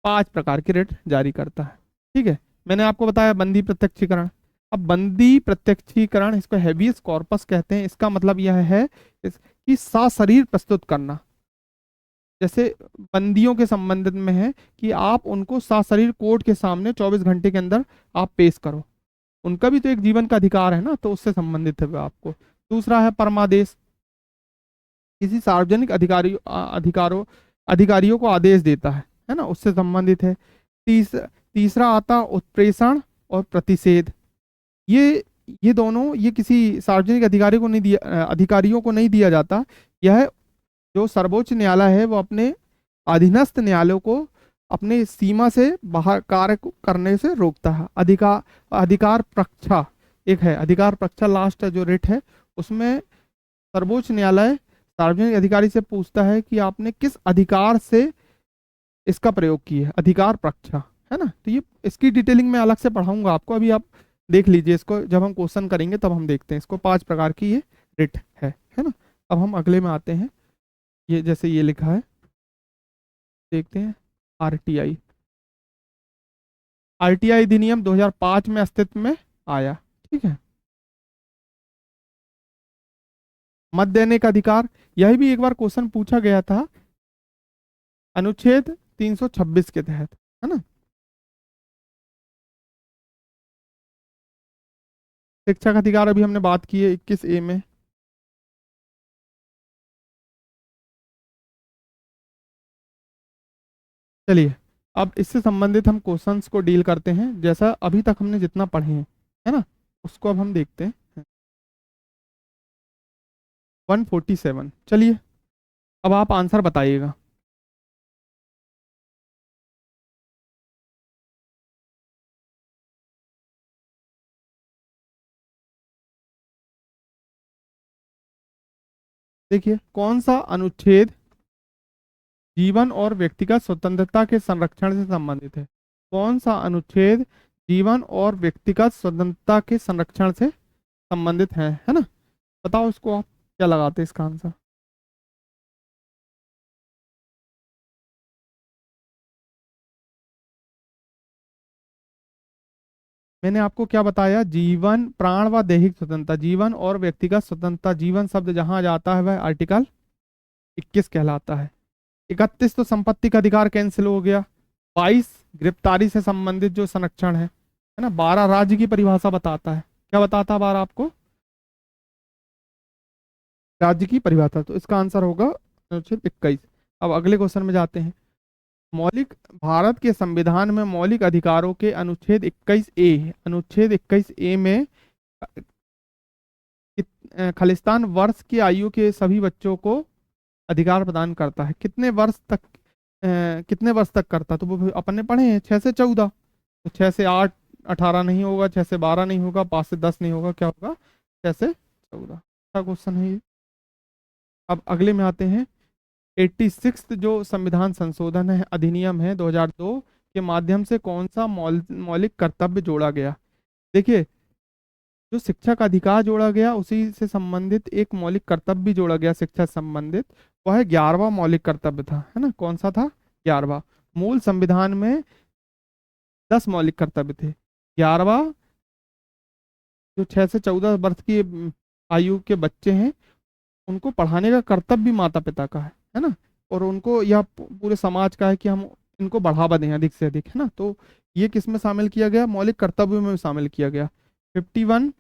5 प्रकार की रिट जारी करता है, ठीक है। मैंने आपको बताया बंदी प्रत्यक्षीकरण। अब बंदी प्रत्यक्षीकरण, इसको हेबियस कॉर्पस कहते हैं। इसका मतलब यह है कि सशरीर प्रस्तुत करना। जैसे बंदियों के संबंध में है कि आप उनको सशरीर कोर्ट के सामने 24 घंटे के अंदर आप पेश करो, उनका भी तो एक जीवन का अधिकार है ना, तो उससे संबंधित है वो आपको। दूसरा है परमादेश, किसी सार्वजनिक अधिकारियों को आदेश देता है ना, उससे संबंधित है। तीसरा आता उत्प्रेषण और प्रतिषेध। ये ये दोनों, ये किसी सार्वजनिक अधिकारियों को नहीं दिया जाता। यह जो सर्वोच्च न्यायालय है वो अपने अधीनस्थ न्यायालयों को अपने सीमा से बाहर कार्य करने से रोकता है। अधिकार प्रक्षा एक है, अधिकार प्रक्षा लास्ट जो रिट है, उसमें सर्वोच्च न्यायालय सार्वजनिक अधिकारी से पूछता है कि आपने किस अधिकार से इसका प्रयोग किया है, अधिकार प्रक्षा, है ना। तो ये इसकी डिटेलिंग में अलग से पढ़ाऊंगा आपको, अभी आप देख लीजिए इसको, जब हम क्वेश्चन करेंगे तब हम देखते हैं इसको। 5 प्रकार की ये रिट है ना। अब हम अगले में आते हैं, ये जैसे ये लिखा है, देखते हैं। आरटीआई, आरटीआई अधिनियम 2005 में अस्तित्व में आया, ठीक है। मत देने का अधिकार, यह भी एक बार क्वेश्चन पूछा गया था अनुच्छेद 326 के तहत, है ना। शिक्षा का अधिकार अभी हमने बात की है 21A में। चलिए, अब इससे संबंधित हम क्वेश्चंस को डील करते हैं, जैसा अभी तक हमने जितना पढ़े हैं, है ना, उसको अब हम देखते हैं। 147, चलिए अब आप आंसर बताइएगा। देखिए, कौन सा अनुच्छेद जीवन और व्यक्तिगत स्वतंत्रता के संरक्षण से संबंधित है? कौन सा अनुच्छेद जीवन और व्यक्तिगत स्वतंत्रता के संरक्षण से संबंधित है ना? बताओ इसको, आप क्या लगाते हैं इसका आंसर? मैंने आपको क्या बताया? जीवन, प्राण व दैहिक स्वतंत्रता, जीवन और व्यक्तिगत स्वतंत्रता, जीवन शब्द जहां जाता है वह आर्टिकल 21 कहलाता है। 31 तो संपत्ति का अधिकार कैंसिल हो गया। 22 गिरफ्तारी से संबंधित जो संरक्षण है ना। 12 राज्य की परिभाषा बताता है। क्या बताता है 12 आपको? राज्य की परिभाषा। तो इसका आंसर होगा अनुच्छेद 21। अब अगले क्वेश्चन में जाते हैं। मौलिक, भारत के संविधान में मौलिक अधिकारों के अनुच्छेद 21A, अनुच्छेद 21A में खालिस्तान वर्ष की आयु के सभी बच्चों को अधिकार प्रदान करता है। कितने वर्ष तक, कितने वर्ष तक करता? तो वो अपन ने पढ़े हैं 6 से 14। तो 6 से 8, 18 नहीं होगा, 6 से 12 नहीं होगा, 5 से 10 नहीं होगा, क्या होगा? 6 से 14। अच्छा क्वेश्चन है ये। अब अगले में आते हैं। 86 जो संविधान संशोधन है, अधिनियम है 2002 के माध्यम से कौन सा मौलिक कर्तव्य जोड़ा गया? देखिए, जो शिक्षा का अधिकार जोड़ा गया उसी से संबंधित एक मौलिक कर्तव्य भी जोड़ा गया शिक्षा से संबंधित। वह 11वां मौलिक कर्तव्य था, है ना। कौन सा था? 11वां। मूल संविधान में 10 मौलिक कर्तव्य थे। 11वां, जो 6 से 14 वर्ष की आयु के बच्चे हैं, उनको पढ़ाने का कर्तव्य भी माता पिता का है ना। और उनको यह पूरे समाज का है कि हम इनको बढ़ावा दें अधिक से अधिक, है ना। तो ये किस में शामिल किया गया? मौलिक कर्तव्यों में शामिल किया गया। 51,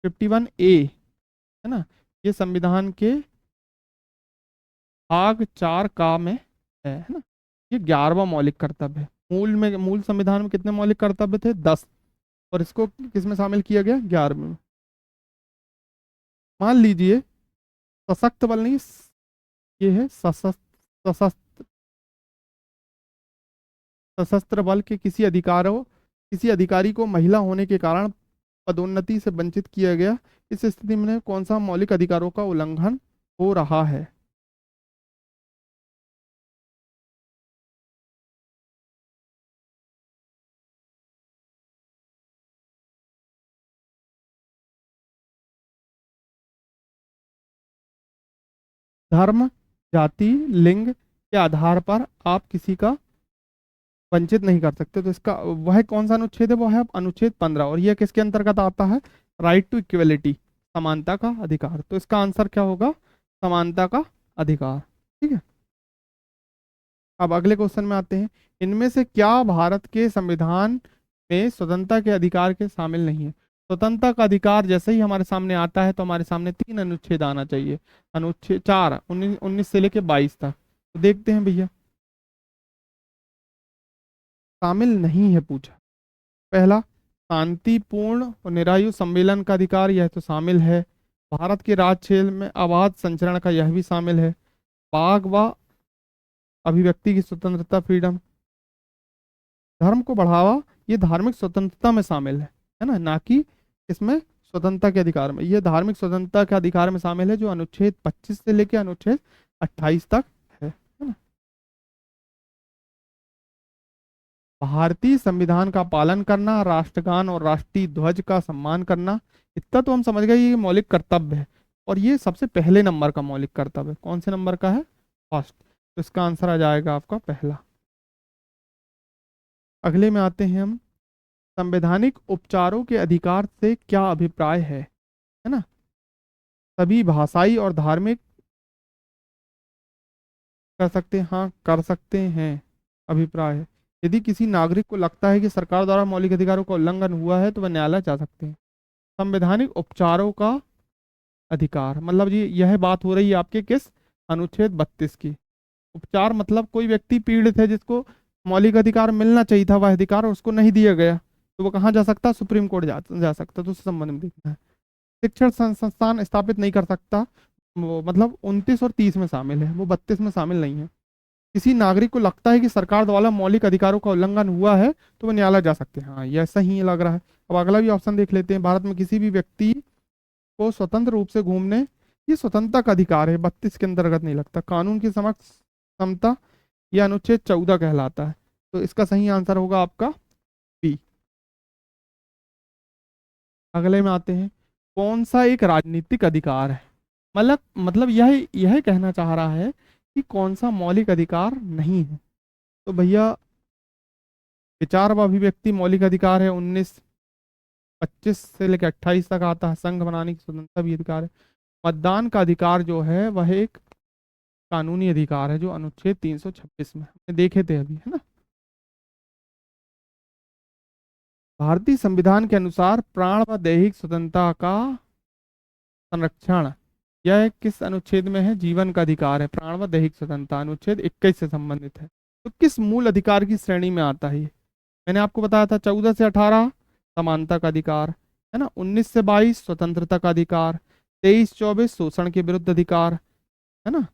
51A, है ना, ये संविधान के भाग 4 का में है ना। ये 11वां मौलिक कर्तव्य है। मूल संविधान में कितने मौलिक कर्तव्य थे? 10। और इसको किस में शामिल किया गया? 11वें में। मान लीजिए, सशक्त बल नहीं, ये है सशस्त्र, सशस्त्र, सशस्त्र बल के किसी अधिकारी को महिला होने के कारण पदोन्नति से वंचित किया गया। इस स्थिति में कौन सा मौलिक अधिकारों का उल्लंघन हो रहा है? धर्म, जाति, लिंग के आधार पर आप किसी का वंचित नहीं कर सकते। तो इसका वह कौन सा अनुच्छेद है? वो है अनुच्छेद 15। और यह किसके अंतर्गत आता है? राइट टू इक्वलिटी, समानता का अधिकार। तो इसका आंसर क्या होगा? समानता का अधिकार। ठीक है। अब अगले क्वेश्चन में आते हैं। इनमें से क्या भारत के संविधान में स्वतंत्रता के अधिकार के शामिल नहीं है? स्वतंत्रता का अधिकार जैसे ही हमारे सामने आता है तो हमारे सामने 3 अनुच्छेद आना चाहिए। अनुच्छेद 4, 19 से लेके 22 तक। तो देखते हैं भैया। शामिल नहीं है पूछा। पहला, शांतिपूर्ण और निरायु सम्मेलन का अधिकार, यह तो शामिल है। भारत के राज क्षेत्र में आवाज संचरण का, यह भी शामिल है। बाघ व अभिव्यक्ति की स्वतंत्रता, फ्रीडम। धर्म को बढ़ावा, ये धार्मिक स्वतंत्रता में शामिल है ना, ना कि इसमें स्वतंत्रता के अधिकार में। ये धार्मिक स्वतंत्रता के अधिकार में शामिल है, जो अनुच्छेद 25 से लेकर अनुच्छेद 28 तक है ना। भारतीय संविधान का पालन करना, राष्ट्रगान और राष्ट्रीय ध्वज का सम्मान करना, इतना तो हम समझ गए ये मौलिक कर्तव्य है। और ये सबसे पहले नंबर का मौलिक कर्तव्य है। कौन से नंबर का है? फर्स्ट। तो इसका आंसर आ जाएगा आपका पहला। अगले में आते हैं हम। संवैधानिक उपचारों के अधिकार से क्या अभिप्राय है ना। सभी भाषाई और धार्मिक कर सकते हैं, हाँ कर सकते हैं, अभिप्राय है। यदि किसी नागरिक को लगता है कि सरकार द्वारा मौलिक अधिकारों का उल्लंघन हुआ है तो वह न्यायालय जा सकते हैं। संवैधानिक उपचारों का अधिकार, मतलब जी यह बात हो रही है आपके किस, अनुच्छेद 32 की। उपचार मतलब कोई व्यक्ति पीड़ित है जिसको मौलिक अधिकार मिलना चाहिए था, वह अधिकार उसको नहीं दिया गया, तो वो कहाँ जा सकता, सुप्रीम कोर्ट जा सकता। तो उससे संबंध में देखना है। शिक्षण संस्थान स्थापित नहीं कर सकता, वो मतलब 29 और 30 में शामिल है, वो 32 में शामिल नहीं है। किसी नागरिक को लगता है कि सरकार द्वारा मौलिक अधिकारों का उल्लंघन हुआ है तो वो न्यायालय जा सकते हैं। हाँ, ये सही लग रहा है। अब अगला भी ऑप्शन देख लेते हैं। भारत में किसी भी व्यक्ति को स्वतंत्र रूप से घूमने, ये स्वतंत्रता का अधिकार है, 32 के अंतर्गत नहीं लगता। कानून की समक्ष समता, यह अनुच्छेद 14 कहलाता है। तो इसका सही आंसर होगा आपका बी। अगले में आते हैं, कौन सा एक राजनीतिक अधिकार है। मतलब यह कहना चाह रहा है कि कौन सा मौलिक अधिकार नहीं है। तो भैया विचार व अभिव्यक्ति मौलिक अधिकार है, 1925 से लेकर 28 तक आता है। संघ बनाने की स्वतंत्रता भी अधिकार है। मतदान का अधिकार जो है वह एक कानूनी अधिकार है, जो अनुच्छेद 326 में हमने देखे थे अभी, है ना। भारतीय संविधान के अनुसार प्राण व दैहिक स्वतंत्रता का संरक्षण, यह किस अनुच्छेद में है, जीवन का अधिकार है। प्राण व दैहिक स्वतंत्रता अनुच्छेद 21 से संबंधित है। तो किस मूल अधिकार की श्रेणी में आता है ये? मैंने आपको बताया था 14 से 18 समानता का अधिकार, है ना। 19 से 22 स्वतंत्रता का अधिकार। 23-24 शोषण के विरुद्ध अधिकार, है ना।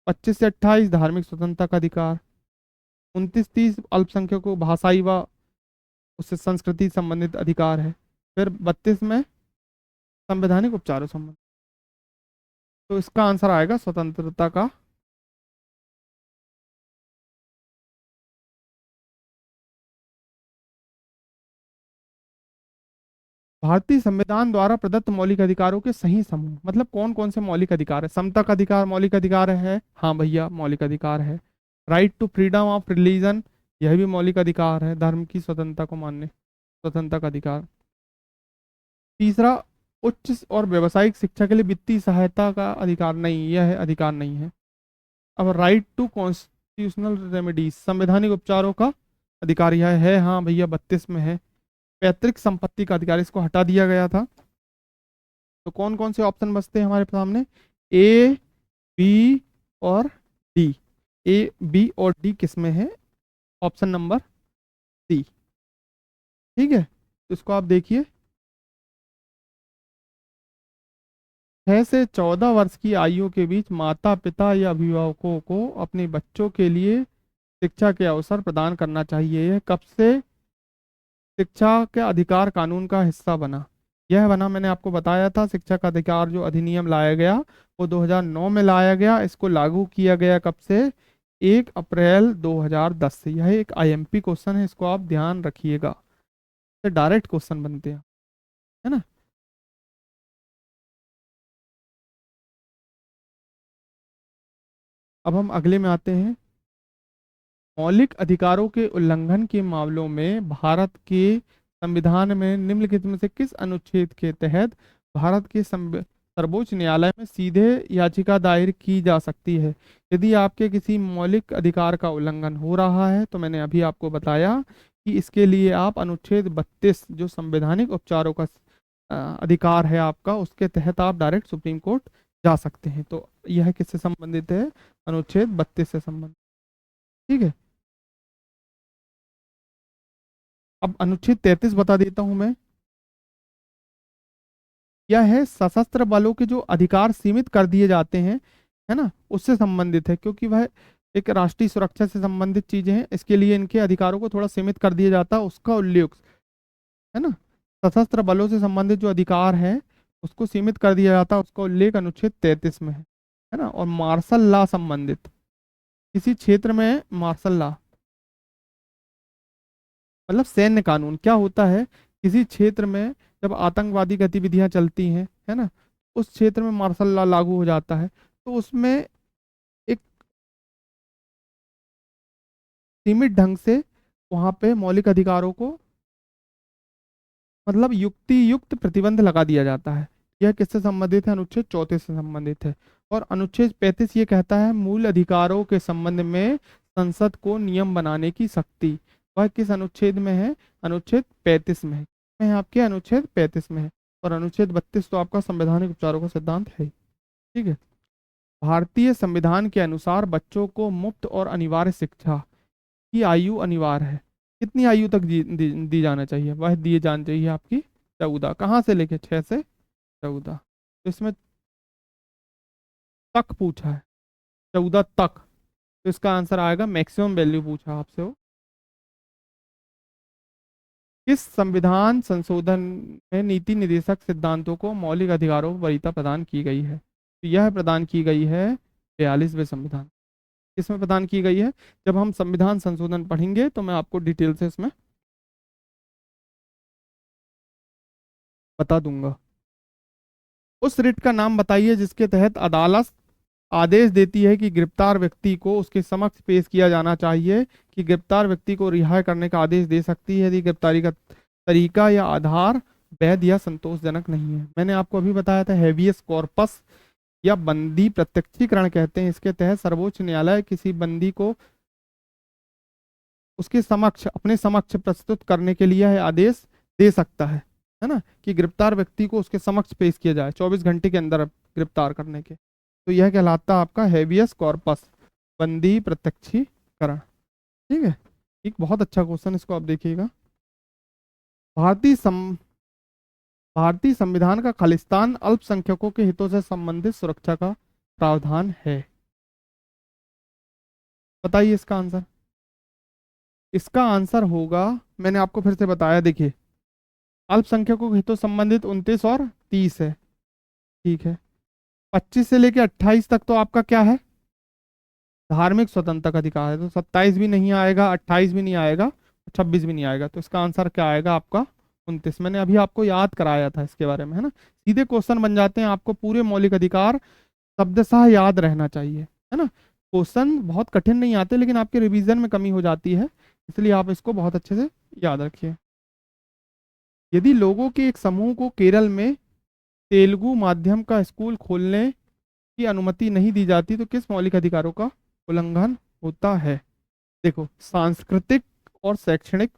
25 से 28 धार्मिक स्वतंत्रता का अधिकार। 29-30 अल्पसंख्यकों भाषाई व उससे संस्कृति संबंधित अधिकार है। फिर 32 में संवैधानिक उपचारों संबंध। तो इसका आंसर आएगा स्वतंत्रता का। भारतीय संविधान द्वारा प्रदत्त मौलिक अधिकारों के सही समूह, मतलब कौन कौन से मौलिक अधिकार है। समता का अधिकार मौलिक अधिकार है, हाँ भैया मौलिक अधिकार है। Right to freedom of religion, यह भी मौलिक अधिकार है, धर्म की स्वतंत्रता को मानने स्वतंत्रता का अधिकार। तीसरा, उच्च और व्यावसायिक शिक्षा के लिए वित्तीय सहायता का अधिकार नहीं, यह अधिकार नहीं है। अब राइट टू कॉन्स्टिट्यूशनल रेमेडीज, संवैधानिक उपचारों का अधिकार यह है, हाँ भैया 32 में है। पैतृक संपत्ति का अधिकार, इसको हटा दिया गया था। तो कौन कौन से ऑप्शन बचते हैं हमारे सामने, ए, बी और डी। ए, बी और डी किस में है, ऑप्शन नंबर सी। ठीक है, तो इसको आप देखिए। 6 से 14 वर्ष की आयु के बीच माता पिता या अभिभावकों को अपने बच्चों के लिए शिक्षा के अवसर प्रदान करना चाहिए। यह कब से शिक्षा के अधिकार कानून का हिस्सा बना, यह बना, मैंने आपको बताया था। शिक्षा का अधिकार जो अधिनियम लाया गया वो 2009 में लाया गया। इसको लागू किया गया कब से, 1 अप्रैल 2010 से। यह एक आईएमपी क्वेश्चन है, इसको आप ध्यान रखिएगा, ये डायरेक्ट क्वेश्चन बनते हैं, है ना। अब हम अगले में आते हैं। मौलिक अधिकारों के उल्लंघन के मामलों में भारत के संविधान में निम्नलिखित में से किस अनुच्छेद के तहत भारत के सर्वोच्च न्यायालय में सीधे याचिका दायर की जा सकती है। यदि आपके किसी मौलिक अधिकार का उल्लंघन हो रहा है तो मैंने अभी आपको बताया कि इसके लिए आप अनुच्छेद 32 जो संवैधानिक उपचारों का अधिकार है आपका, उसके तहत आप डायरेक्ट सुप्रीम कोर्ट जा सकते हैं। तो यह किससे संबंधित है, अनुच्छेद 32 से संबंधित। ठीक है, अब अनुच्छेद 33 बता देता हूं मैं। यह है सशस्त्र बलों के जो अधिकार सीमित कर दिए जाते हैं, है ना, उससे संबंधित है, क्योंकि वह एक राष्ट्रीय सुरक्षा से संबंधित चीजें हैं। इसके लिए इनके अधिकारों को थोड़ा सीमित कर दिया जाता है, उसका उल्लेख, है ना। सशस्त्र बलों से संबंधित जो अधिकार है उसको सीमित कर दिया जाता है, उसका उल्लेख अनुच्छेद 33 में है ना। और मार्शल लॉ संबंधित, किसी क्षेत्र में मार्शल लॉ मतलब सैन्य कानून, क्या होता है, किसी क्षेत्र में जब आतंकवादी गतिविधियां चलती हैं, है ना, उस क्षेत्र में मार्शल लॉ लागू हो जाता है। तो उसमें एक सीमित ढंग से वहां पे मौलिक अधिकारों को मतलब युक्ति युक्त प्रतिबंध लगा दिया जाता है। यह किससे संबंधित है, अनुच्छेद 34 से संबंधित है। और अनुच्छेद 35 ये कहता है मूल अधिकारों के संबंध में संसद को नियम बनाने की शक्ति, वह किस अनुच्छेद में है? अनुच्छेद 35 में है। में है आपके अनुच्छेद 35 में है। और अनुच्छेद 32 तो आपका संवैधानिक उपचारों का सिद्धांत है ही। ठीक है। भारतीय संविधान के अनुसार बच्चों को मुफ्त और अनिवार्य शिक्षा की आयु अनिवार्य है। कितनी आयु तक दी जाना चाहिए? वह दिए जानी चाहिए आपकी 14। कहाँ से लेके? 6 से 14। तो इसमें तक पूछा है, 14 तक, तो इसका आंसर आएगा मैक्सिमम वैल्यू पूछा आपसे वो। किस संविधान संशोधन में नीति निर्देशक सिद्धांतों को मौलिक अधिकारों पर वरीयता प्रदान की गई है? तो यह प्रदान की गई है 42वें संविधान। किसमें प्रदान की गई है? जब हम संविधान संशोधन पढ़ेंगे तो मैं आपको डिटेल से इसमें बता दूंगा। उस रिट का नाम बताइए जिसके तहत अदालत आदेश देती है कि गिरफ्तार व्यक्ति को उसके समक्ष पेश किया जाना चाहिए, कि गिरफ्तार व्यक्ति को रिहा करने का आदेश दे सकती है यदि गिरफ्तारी का तरीका या आधार वैध या संतोषजनक नहीं है। मैंने आपको अभी बताया था हेवियस कॉर्पस या बंदी प्रत्यक्षीकरण कहते हैं। इसके तहत सर्वोच्च न्यायालय किसी बंदी को उसके समक्ष, अपने समक्ष प्रस्तुत करने के लिए यह आदेश दे सकता है ना, कि गिरफ्तार व्यक्ति को उसके समक्ष पेश किया जाए 24 घंटे के अंदर गिरफ्तार करने के। तो यह कहलाता आपका हेवियस कॉर्पस, बंदी प्रत्यक्षीकरण। ठीक है। एक बहुत अच्छा क्वेश्चन, इसको आप देखिएगा। भारतीय भारतीय संविधान का खालिस्तान अल्पसंख्यकों के हितों से संबंधित सुरक्षा का प्रावधान है। बताइए इसका आंसर। इसका आंसर होगा, मैंने आपको फिर से बताया, देखिए अल्पसंख्यकों के हितों से संबंधित 29 और 30 है। ठीक है। 25 से लेके 28 तक तो आपका क्या है? धार्मिक स्वतंत्रता का अधिकार है। तो 27 भी नहीं आएगा, 28 भी नहीं आएगा, 26 भी नहीं आएगा। तो इसका आंसर क्या आएगा आपका? 29। मैंने अभी आपको याद कराया था इसके बारे में, है ना। सीधे क्वेश्चन बन जाते हैं, आपको पूरे मौलिक अधिकार शब्दशः याद रहना चाहिए, है ना। क्वेश्चन बहुत कठिन नहीं आते, लेकिन आपके रिवीजन में कमी हो जाती है, इसलिए आप इसको बहुत अच्छे से याद रखिए। यदि लोगों के एक समूह को केरल में तेलुगु माध्यम का स्कूल खोलने की अनुमति नहीं दी जाती तो किस मौलिक अधिकारों का उल्लंघन होता है? देखो, सांस्कृतिक और शैक्षणिक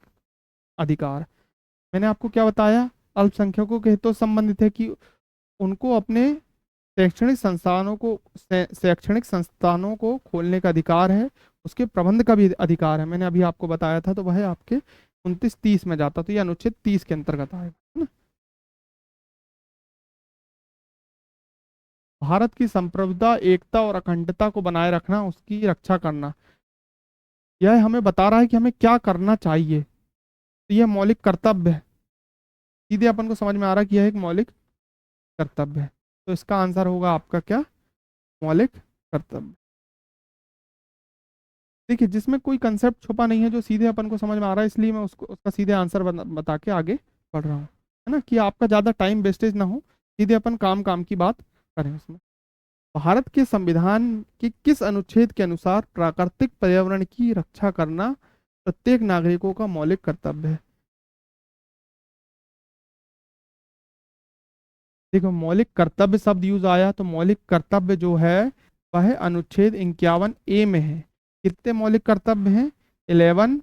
अधिकार। मैंने आपको क्या बताया? अल्पसंख्यकों के हितों से संबंधित है कि उनको अपने शैक्षणिक संस्थानों को खोलने का अधिकार है, उसके प्रबंध का भी अधिकार है। मैंने अभी आपको बताया था, तो वह आपके 29-30 में जाता, तो यह अनुच्छेद 30 के अंतर्गत आएगा, है ना। भारत की संप्रभुता, एकता और अखंडता को बनाए रखना, उसकी रक्षा करना, यह हमें बता रहा है कि हमें क्या करना चाहिए। तो यह मौलिक कर्तव्य है। सीधे अपन को समझ में आ रहा है कि यह एक मौलिक कर्तव्य है। तो इसका आंसर होगा आपका क्या? मौलिक कर्तव्य। देखिए, जिसमें कोई कंसेप्ट छुपा नहीं है, जो सीधे अपन को समझ में आ रहा है, इसलिए मैं उसको उसका सीधे आंसर बता के आगे बढ़ रहा हूँ, है ना, कि आपका ज़्यादा टाइम वेस्टेज ना हो। सीधे अपन काम काम की बात करें उसमें। भारत के संविधान के किस अनुच्छेद के अनुसार प्राकृतिक पर्यावरण की रक्षा करना प्रत्येक नागरिकों का मौलिक कर्तव्य है? देखो, मौलिक कर्तव्य शब्द यूज आया, तो मौलिक कर्तव्य जो है वह अनुच्छेद 51A में है। कितने मौलिक कर्तव्य हैं? 11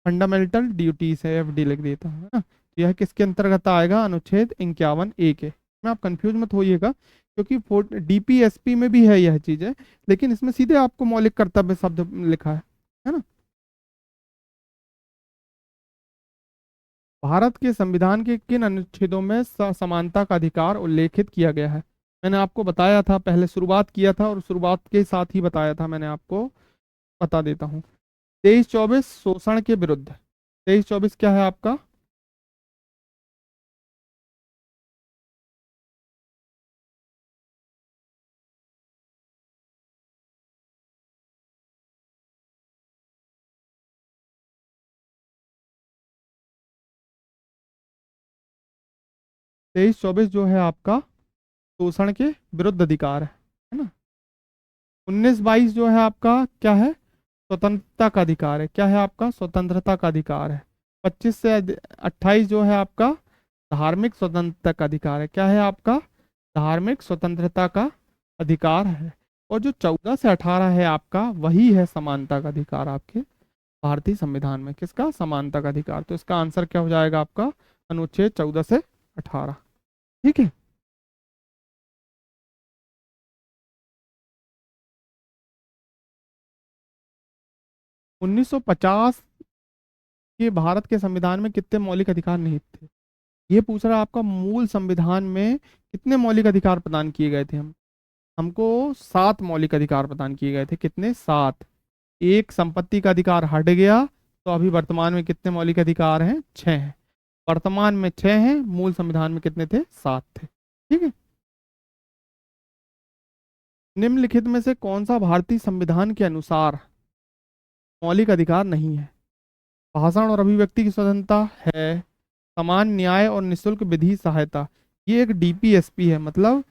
फंडामेंटल ड्यूटीज है, FD लिख देता हूँ, है ना। तो यह किसके अंतर्गत आएगा? अनुच्छेद 51A के। में आप कंफ्यूज मत होइएगा, क्योंकि DPSP में भी है यह चीजें, लेकिन इसमें सीधे आपको मौलिक कर्तव्य शब्द लिखा है ना। भारत के संविधान के किन अनुच्छेदों में समानता का अधिकार उल्लेखित किया गया है? मैंने आपको बताया था, पहले शुरुआत किया था, और शुरुआत के साथ ही बताया था मैंने आपको, बता देता हूँ। 23-24 शोषण के विरुद्ध। 23-24 क्या है आपका? 23-24 जो है आपका शोषण के विरुद्ध अधिकार है ना। 19-22 जो है आपका क्या है? स्वतंत्रता का अधिकार है। क्या है आपका? स्वतंत्रता का अधिकार है। 25 से 28 जो है आपका धार्मिक स्वतंत्रता का अधिकार है। क्या है आपका? धार्मिक स्वतंत्रता का अधिकार है। और जो 14 से 18 है आपका, वही है समानता का अधिकार आपके भारतीय संविधान में। किसका? समानता का अधिकार। तो इसका आंसर क्या हो जाएगा आपका? अनुच्छेद 14 से 18। ठीक है। 1950 के भारत के संविधान में कितने मौलिक अधिकार निहित थे? ये पूछ रहा है आपका, मूल संविधान में कितने मौलिक अधिकार प्रदान किए गए थे? हमको 7 मौलिक अधिकार प्रदान किए गए थे। कितने? 7। एक संपत्ति का अधिकार हट गया, तो अभी वर्तमान में कितने मौलिक अधिकार हैं? 6 हैं। वर्तमान में 6 हैं, मूल संविधान में कितने थे? 7 थे। ठीक है। निम्नलिखित में से कौन सा भारतीय संविधान के अनुसार मौलिक अधिकार नहीं है? भाषण और अभिव्यक्ति की स्वतंत्रता है, समान न्याय और निशुल्क विधि सहायता। ये एक डीपीएसपी है, मतलब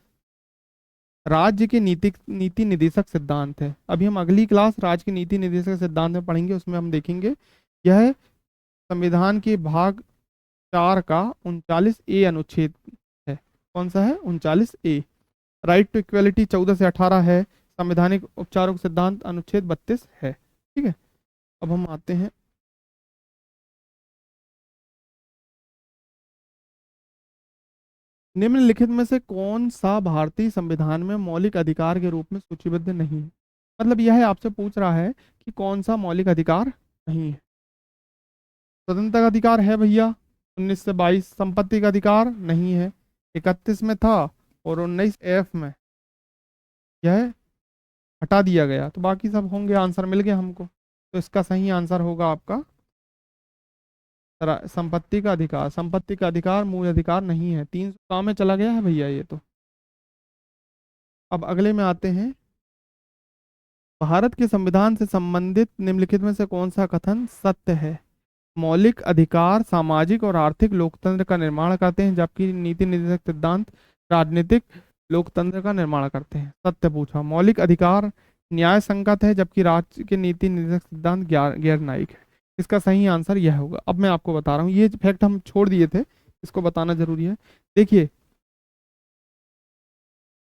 राज्य के नीति निदेशक सिद्धांत है। अभी हम अगली क्लास राज्य के नीति निदेशक सिद्धांत में पढ़ेंगे, उसमें हम देखेंगे यह संविधान के भाग 4 का 39A अनुच्छेद है। कौन सा है? 39A। राइट टू इक्वलिटी 14 से 18 है। संवैधानिक उपचारों का सिद्धांत अनुच्छेद 32 है। ठीक है। अब हम आते हैं, निम्नलिखित में से कौन सा भारतीय संविधान में मौलिक अधिकार के रूप में सूचीबद्ध नहीं है? मतलब यह है, आपसे पूछ रहा है कि कौन सा मौलिक अधिकार नहीं है। स्वतंत्रता का अधिकार है भैया, 19 से 22। संपत्ति का अधिकार नहीं है, 31 में था, और 19F में यह हटा दिया गया। तो बाकी सब होंगे, आंसर मिल गया हमको। तो इसका सही आंसर होगा आपका संपत्ति का अधिकार। संपत्ति का अधिकार मूल अधिकार नहीं है। 300 काम में चला गया है भैया ये तो। अब अगले में आते हैं, भारत के संविधान से संबंधित निम्नलिखित में से कौन सा कथन सत्य है? मौलिक अधिकार सामाजिक और आर्थिक लोकतंत्र का निर्माण करते हैं, जबकि नीति निर्देशक सिद्धांत राजनीतिक लोकतंत्र का निर्माण करते हैं। सत्य पूछा। मौलिक अधिकार न्याय संगत है, जबकि राज्य के नीति निर्देशक सिद्धांत गैर न्यायिक है। इसका सही आंसर यह होगा। अब मैं आपको बता रहा हूँ, ये फैक्ट हम छोड़ दिए थे, इसको बताना जरूरी है। देखिए,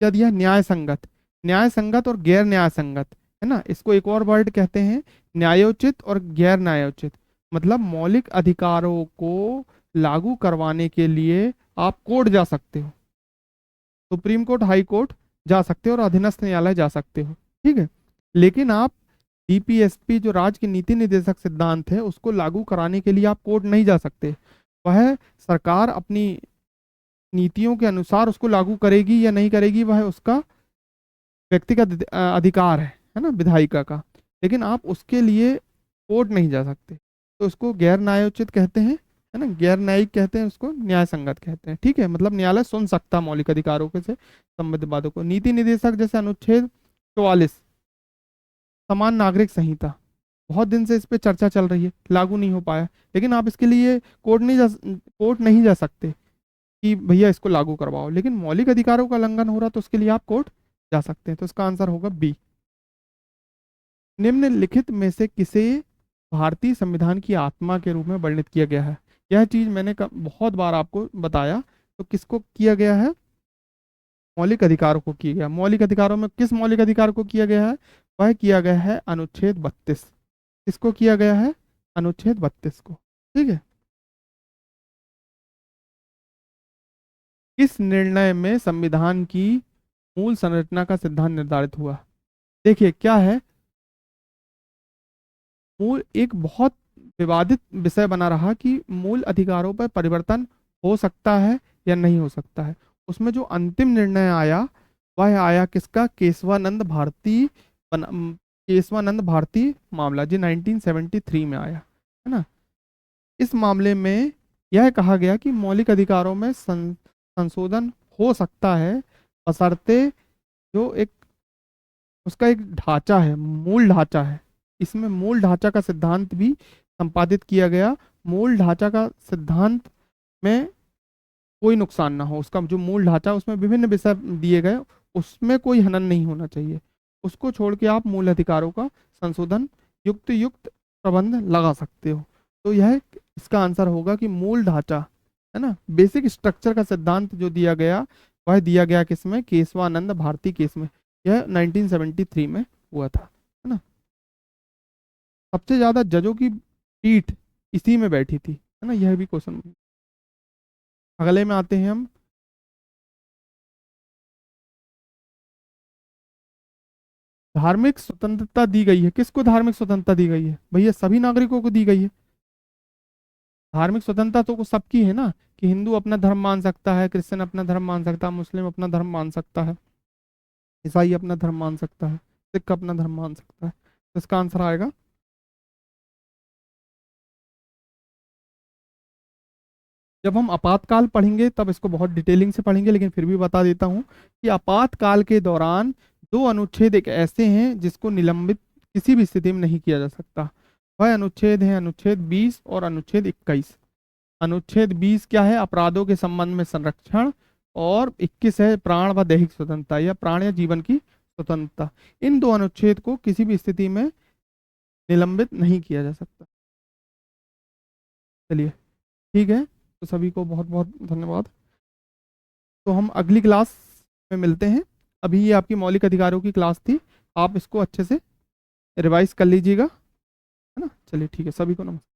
क्या दिया? न्याय संगत। न्याय संगत और गैर न्याय संगत, है ना। इसको एक और वर्ड कहते हैं, न्यायोचित और गैर न्यायोचित। मतलब मौलिक अधिकारों को लागू करवाने के लिए आप कोर्ट जा सकते हो, सुप्रीम कोर्ट, हाई कोर्ट जा सकते हो, और अधीनस्थ न्यायालय जा सकते हो। ठीक है। लेकिन आप डीपीएसपी, जो राज्य के नीति निर्देशक सिद्धांत है, उसको लागू कराने के लिए आप कोर्ट नहीं जा सकते। वह सरकार अपनी नीतियों के अनुसार उसको लागू करेगी या नहीं करेगी, वह उसका व्यक्तिगत अधिकार है ना, विधायिका का। लेकिन आप उसके लिए कोर्ट नहीं जा सकते। तो उसको गैर न्यायोचित कहते हैं, है ना, गैर न्यायिक कहते हैं, उसको न्याय संगत कहते हैं। ठीक है। मतलब न्यायालय सुन सकता मौलिक अधिकारों के से संबंधित बातों को। नीति निदेशक जैसे अनुच्छेद 44, समान नागरिक संहिता, बहुत दिन से इस पे चर्चा चल रही है, लागू नहीं हो पाया। लेकिन आप इसके लिए कोर्ट नहीं जा सकते कि भैया इसको लागू करवाओ। लेकिन मौलिक अधिकारों का उल्लंघन हो रहा, तो उसके लिए आप कोर्ट जा सकते हैं। तो इसका आंसर होगा बी। निम्नलिखित में से किसे भारतीय संविधान की आत्मा के रूप में वर्णित किया गया है? यह चीज मैंने बहुत बार आपको बताया। तो किसको किया गया है? मौलिक अधिकारों को किया गया। मौलिक अधिकारों में किस मौलिक अधिकार को किया गया है? वह किया गया है अनुच्छेद 32। किसको किया गया है? अनुच्छेद 32 को। ठीक है। किस निर्णय में संविधान की मूल संरचना का सिद्धांत निर्धारित हुआ? देखिए क्या है, मूल एक बहुत विवादित विषय बना रहा कि मूल अधिकारों पर परिवर्तन हो सकता है या नहीं हो सकता है। उसमें जो अंतिम निर्णय आया, वह आया किसका? केशवानंद भारती केशवानंद भारती मामला, जो 1973 में आया, है ना। इस मामले में यह कहा गया कि मौलिक अधिकारों में संशोधन हो सकता है, बशर्ते जो एक उसका एक ढांचा है, मूल ढांचा है। इसमें मूल ढांचा का सिद्धांत भी संपादित किया गया। मूल ढांचा का सिद्धांत में कोई नुकसान ना हो, उसका जो मूल ढांचा, उसमें विभिन्न विषय दिए गए, उसमें कोई हनन नहीं होना चाहिए। उसको छोड़ के आप मूल अधिकारों का संशोधन युक्त प्रबंध लगा सकते हो। तो यह इसका आंसर होगा कि मूल ढांचा, है ना, बेसिक स्ट्रक्चर का सिद्धांत जो दिया गया, वह दिया गया किसमें? केशवानंद भारती केस में। यह 1973 में हुआ था, है ना। सबसे ज्यादा जजों की पीठ इसी में बैठी थी, है ना, यह भी क्वेश्चन। अगले में आते हैं हम। धार्मिक स्वतंत्रता दी गई है, किसको धार्मिक स्वतंत्रता दी गई है भैया? सभी नागरिकों को दी गई है। धार्मिक स्वतंत्रता तो सबकी है ना, कि हिंदू अपना धर्म मान सकता है, क्रिश्चियन अपना धर्म मान सकता है, मुस्लिम अपना धर्म मान सकता है, ईसाई अपना धर्म मान सकता है, सिख अपना धर्म मान सकता है। तो इसका आंसर आएगा। जब हम आपातकाल पढ़ेंगे तब इसको बहुत डिटेलिंग से पढ़ेंगे, लेकिन फिर भी बता देता हूं कि आपातकाल के दौरान दो अनुच्छेद एक ऐसे हैं जिसको निलंबित किसी भी स्थिति में नहीं किया जा सकता। वह अनुच्छेद है अनुच्छेद 20 और अनुच्छेद 21। अनुच्छेद 20 क्या है? अपराधों के संबंध में संरक्षण। और 21 है प्राण व दैहिक स्वतंत्रता, या प्राण या जीवन की स्वतंत्रता। इन दो अनुच्छेद को किसी भी स्थिति में निलंबित नहीं किया जा सकता। चलिए, ठीक है, तो सभी को बहुत बहुत धन्यवाद। तो हम अगली क्लास में मिलते हैं। अभी ये आपकी मौलिक अधिकारों की क्लास थी, आप इसको अच्छे से रिवाइज कर लीजिएगा, है ना। चलिए ठीक है, सभी को नमस्कार।